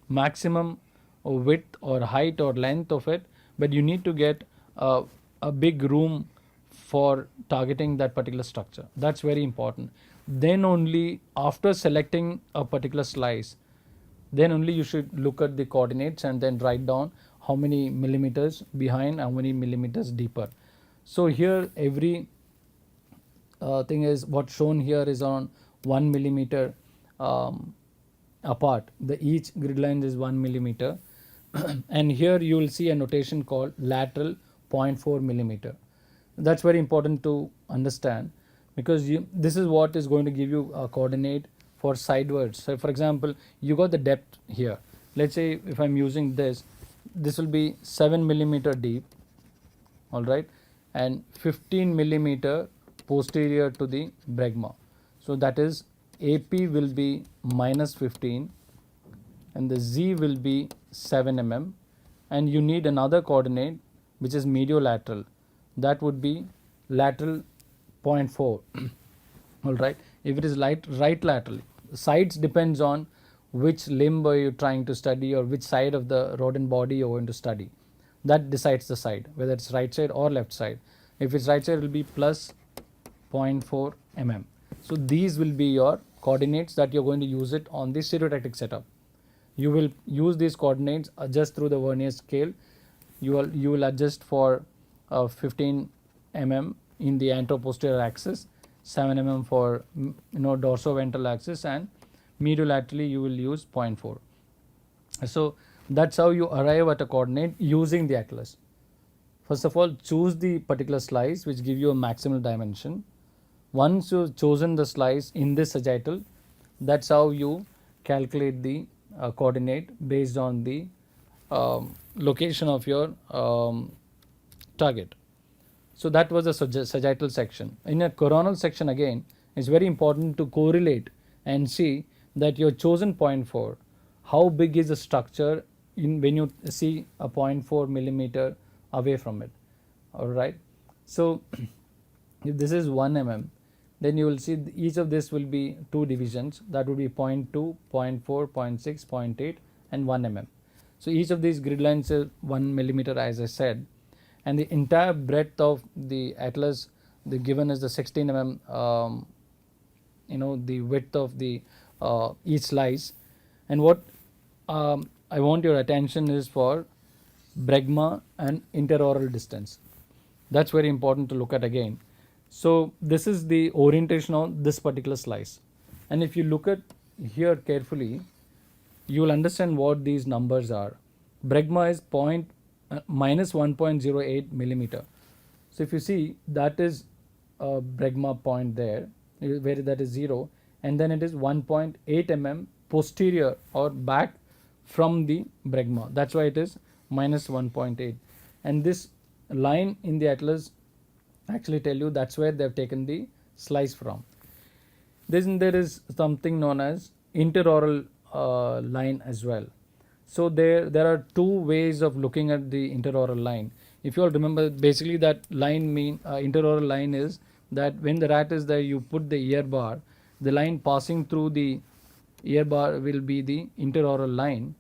maximum width or height or length of it, but you need to get a big room for targeting that particular structure. That's very important. Then only after selecting a particular slice, then only you should look at the coordinates and then write down how many millimeters behind, how many millimeters deeper. So here every thing is what shown here is on 1 millimeter apart. The each grid line is 1 millimeter and here you will see a notation called lateral, 0.4 millimeter. That's very important to understand, because this is what is going to give you a coordinate for sidewards. So for example, you got the depth here. Let's say if I'm using this will be 7 millimeter deep, all right, and 15 millimeter posterior to the bregma. So that is AP will be minus 15 and the Z will be 7 mm, and you need another coordinate which is mediolateral, that would be lateral 0.4. All right, if it is right lateral, sides depends on which limb are you trying to study or which side of the rodent body you're going to study. That decides the side, whether it's right side or left side. If it's right side, it will be plus 0.4 mm. So these will be your coordinates that you're going to use it on the stereotactic setup. You will use these coordinates, adjust through the vernier scale. You will adjust for 15 mm in the anteroposterior axis, 7 mm for dorsoventral axis, and mediolaterally you will use 0.4. So that's how you arrive at a coordinate using the atlas. First of all, choose the particular slice which give you a maximal dimension. Once you've chosen the slice in this sagittal, that's how you calculate the coordinate based on the location of your target. So that was the sagittal section. In a coronal section again, it's very important to correlate and see that your chosen 0.4, how big is the structure when you see a 0.4 millimeter away from it. All right. So if this is 1 mm, then you will see each of this will be 2 divisions, that would be 0.2, 0.4, 0.6, 0.8 and 1 mm. So each of these grid lines is 1 millimeter, as I said, and the entire breadth of the atlas, the given is the 16 mm, the width of the each slice. And what I want your attention is for bregma and interoral distance. That's very important to look at again. So this is the orientation of this particular slice, and if you look at here carefully, you will understand what these numbers are. Bregma is minus 1.08 millimeter. So if you see, that is a bregma point there, where that is 0, and then it is 1.8 mm posterior or back from the bregma. That's why it is minus 1.8. And this line in the atlas actually tell you that's where they have taken the slice from. Then there is something known as interoral line as well. So there are 2 ways of looking at the interoral line. If you all remember, basically that line interoral line is that when the rat is there, you put the ear bar, the line passing through the ear bar will be the interoral line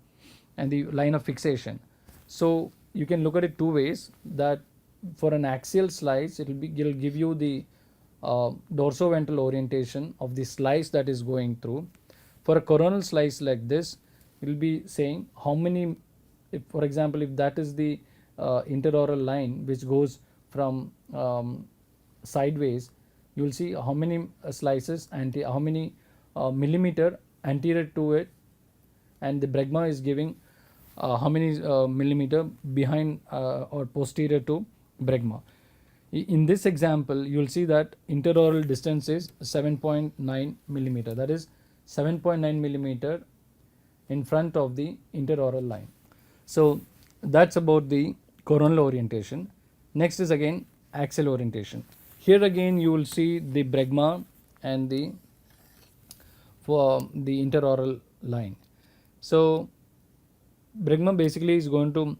and the line of fixation. So you can look at it 2 ways, that for an axial slice it will give you the dorsoventral orientation of the slice that is going through. For a coronal slice like this, it will be saying how many, if for example if that is the interoral line which goes from sideways, you will see how many slices and how many millimeter anterior to it, and the bregma is giving how many millimeter behind or posterior to bregma. In this example, you will see that interoral distance is 7.9 millimeter, that is 7.9 millimeter in front of the interoral line. So that's about the coronal orientation. Next is again axial orientation. Here again you will see the bregma and the interoral line. So bregma basically is going to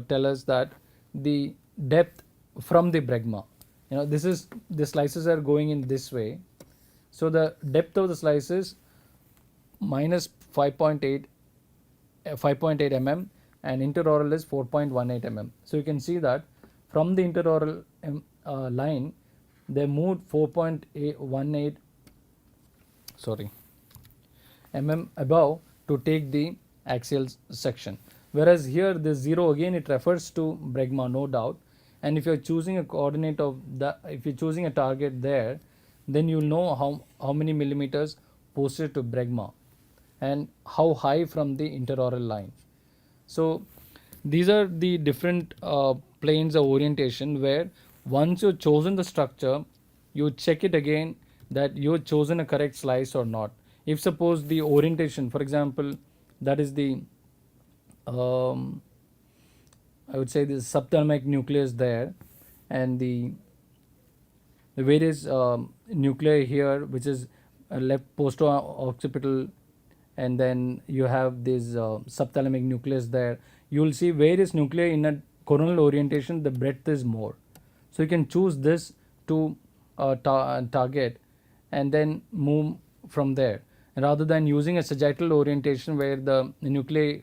tell us that the depth from the bregma, this is the slices are going in this way, so the depth of the slices minus 5.8 mm and interoral is 4.18 mm. So you can see that from the interoral line they moved 4.18 mm above to take the axial section, whereas here the 0 again it refers to bregma, no doubt. And if you are choosing a coordinate of that, if you are choosing a target there, then you will know how many millimeters posterior to bregma and how high from the interoral line. So these are the different planes of orientation, where once you've chosen the structure, you check it again that you've chosen a correct slice or not. If suppose the orientation, for example, that is the I would say the subthalamic nucleus there, and the various nuclei here, which is left post-occipital, and then you have this subthalamic nucleus there. You will see various nuclei in a coronal orientation, the breadth is more. So you can choose this to target and then move from there, rather than using a sagittal orientation where the nuclei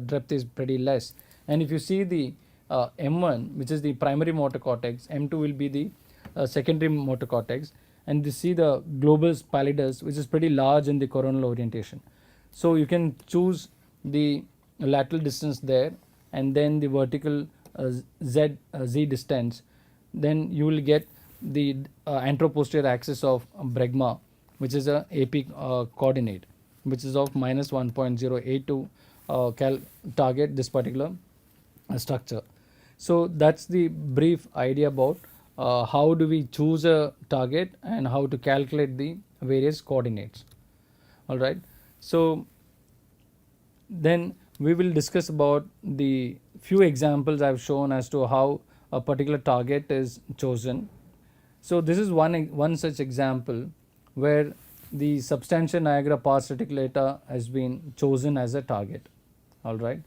depth is pretty less. And if you see the M1, which is the primary motor cortex, M2 will be the secondary motor cortex, and you see the globus pallidus, which is pretty large in the coronal orientation. So you can choose the lateral distance there, and then the vertical z distance. Then you will get the anteroposterior axis of bregma, which is a AP coordinate, which is of minus 1.08 to target this particular structure. So that's the brief idea about how do we choose a target and how to calculate the various coordinates. All right. So then we will discuss about the few examples I've shown as to how a particular target is chosen. So this is one such example where the substantia nigra pars reticulata has been chosen as a target. All right.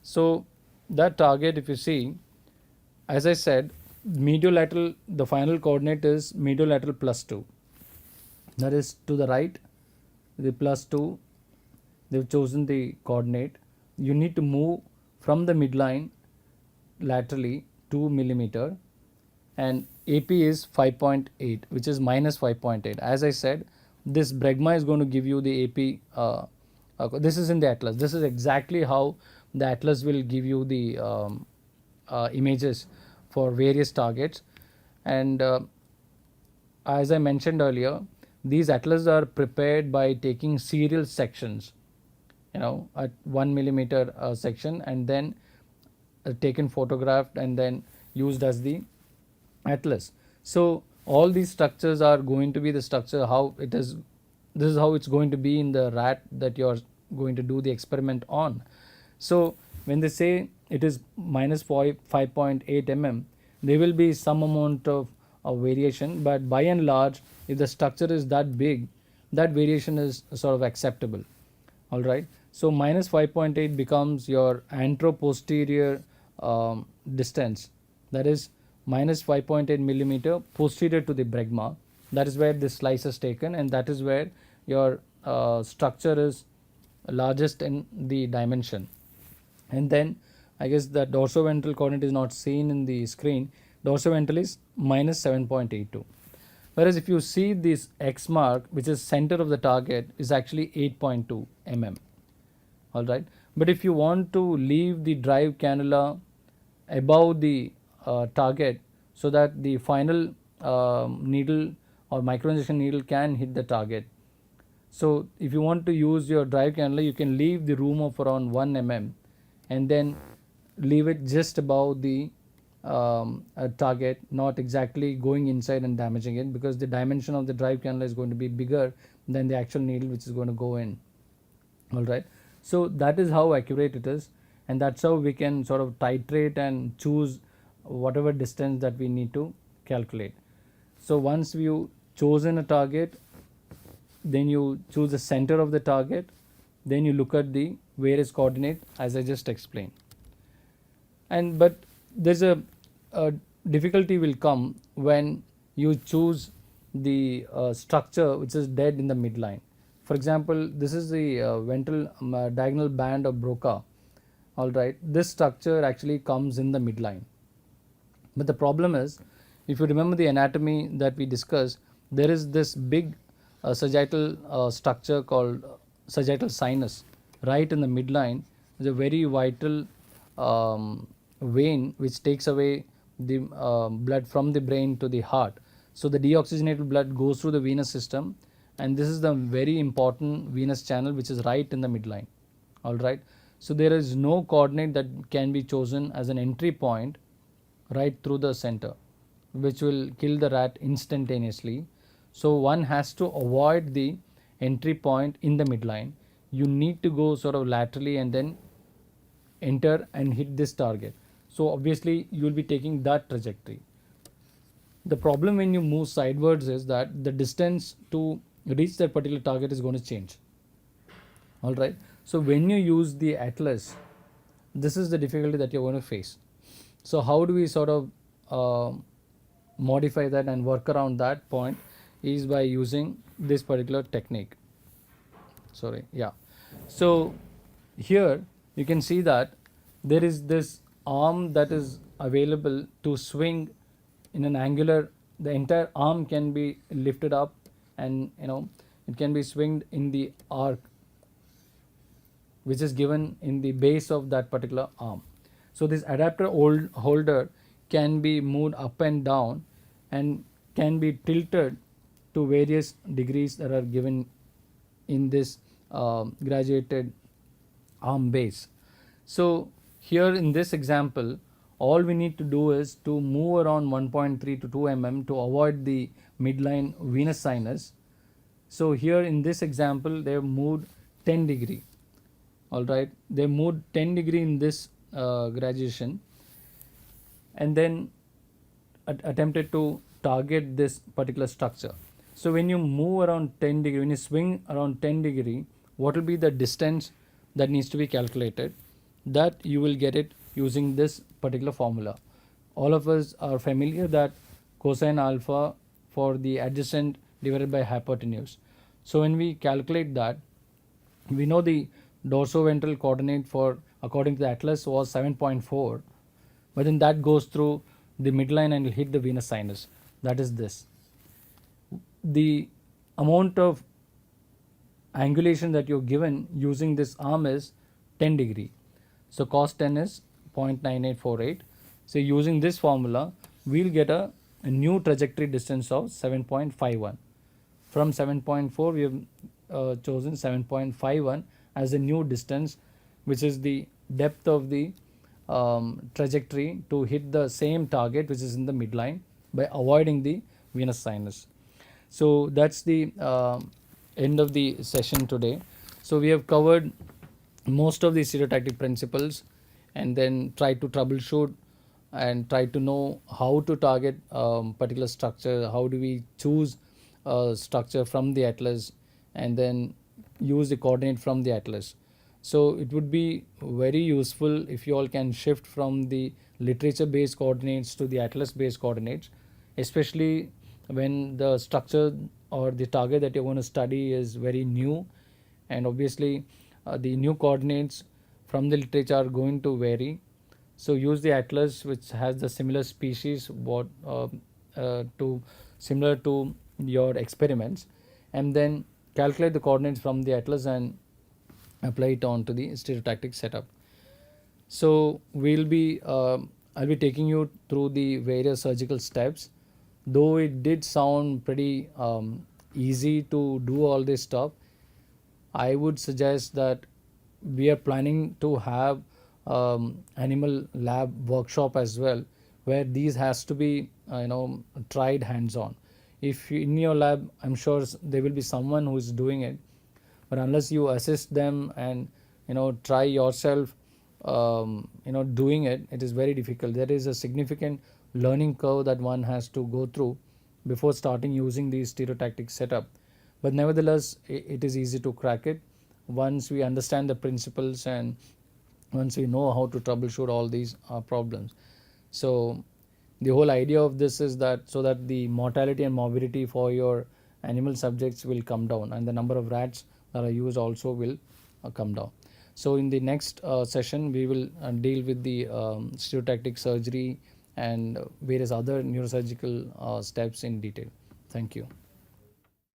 So that target, if you see, as I said, mediolateral, the final coordinate is mediolateral +2. That is to the right, the +2, they've chosen the coordinate. You need to move from the midline laterally 2 millimeter, and AP is 5.8, which is minus 5.8. As I said, this bregma is going to give you the AP. This is in the atlas. This is exactly how the atlas will give you the images for various targets. And as I mentioned earlier, these atlas are prepared by taking serial sections, at 1 millimeter section, and then taken photographed and then used as the atlas. So all these structures are going to be the structure how it is. This is how it's going to be in the rat that you are going to do the experiment on. So when they say it is minus 5.8 mm, there will be some amount of variation, but by and large, if the structure is that big, that variation is sort of acceptable. All right. So minus 5.8 becomes your anteroposterior distance, that is minus 5.8 millimeter posterior to the bregma. That is where this slice is taken, and that is where your structure is largest in the dimension. And then I guess the dorsoventral coordinate is not seen in the screen. Dorsoventral is minus 7.82. Whereas if you see this X mark, which is center of the target, is actually 8.2 mm. All right. But if you want to leave the drive cannula above the target so that the final needle or microinjection needle can hit the target. So if you want to use your drive cannula, you can leave the room of around 1 mm and then leave it just above the target, not exactly going inside and damaging it, because the dimension of the drive cannula is going to be bigger than the actual needle which is going to go in. All right. So that is how accurate it is, and that's how we can sort of titrate and choose whatever distance that we need to calculate. So once you chosen a target, then you choose the center of the target, then you look at the various coordinate as I just explained. And but there's a difficulty will come when you choose the structure which is dead in the midline. For example, this is the ventral diagonal band of Broca. All right, this structure actually comes in the midline. But the problem is, if you remember the anatomy that we discussed, there is this big sagittal structure called sagittal sinus right in the midline. Is a very vital vein which takes away the blood from the brain to the heart. So the deoxygenated blood goes through the venous system, and this is the very important venous channel which is right in the midline. All right. So there is no coordinate that can be chosen as an entry point right through the center, which will kill the rat instantaneously. So one has to avoid the entry point in the midline. You need to go sort of laterally and then enter and hit this target. So obviously you will be taking that trajectory. The problem when you move sidewards is that the distance to reach that particular target is going to change. All right. So when you use the atlas, this is the difficulty that you're going to face. So how do we sort of modify that and work around that point is by using this particular technique. Sorry, yeah. So here you can see that there is this arm that is available to swing in an angular. The entire arm can be lifted up, and it can be swinged in the arc which is given in the base of that particular arm. So this adapter holder can be moved up and down and can be tilted to various degrees that are given in this graduated arm base. So here in this example, all we need to do is to move around 1.3 to 2 mm to avoid the midline venous sinus. So here in this example, they have moved 10 degree. All right, they moved 10 degree in this graduation, and then attempted to target this particular structure. So when you move around 10 degree, when you swing around 10 degree, what will be the distance that needs to be calculated? That you will get it using this particular formula. All of us are familiar that cosine alpha for the adjacent divided by hypotenuse. So when we calculate that, we know the dorsoventral coordinate for according to the atlas was 7.4, but then that goes through the midline and will hit the venous sinus. That is this. The amount of angulation that you're given using this arm is 10 degree. So cos 10 is 0.9848. So using this formula, we'll get a new trajectory distance of 7.51. From 7.4, we have chosen 7.51 as the new distance, which is the depth of the trajectory to hit the same target which is in the midline by avoiding the venous sinus. So that's the end of the session today. So we have covered most of the stereotactic principles and then try to troubleshoot and try to know how to target particular structure, how do we choose structure from the atlas and then use the coordinate from the atlas. So it would be very useful if you all can shift from the literature based coordinates to the atlas based coordinates, especially when the structure or the target that you're going to study is very new, and obviously the new coordinates from the literature are going to vary. So use the atlas which has the similar species to similar to your experiments, and then calculate the coordinates from the atlas and apply it on to the stereotactic setup. So we'll be I'll be taking you through the various surgical steps. Though it did sound pretty easy to do all this stuff, I would suggest that we are planning to have animal lab workshop as well, where these has to be tried hands-on. If in your lab, I'm sure there will be someone who is doing it, but unless you assist them and try yourself doing it, it is very difficult. There is a significant learning curve that one has to go through before starting using the stereotactic setup, but nevertheless it is easy to crack it once we understand the principles and once we know how to troubleshoot all these problems. So the whole idea of this is that so that the mortality and morbidity for your animal subjects will come down and the number of rats that are used also will come down. So in the next session we will deal with the stereotactic surgery and various other neurosurgical steps in detail. Thank you.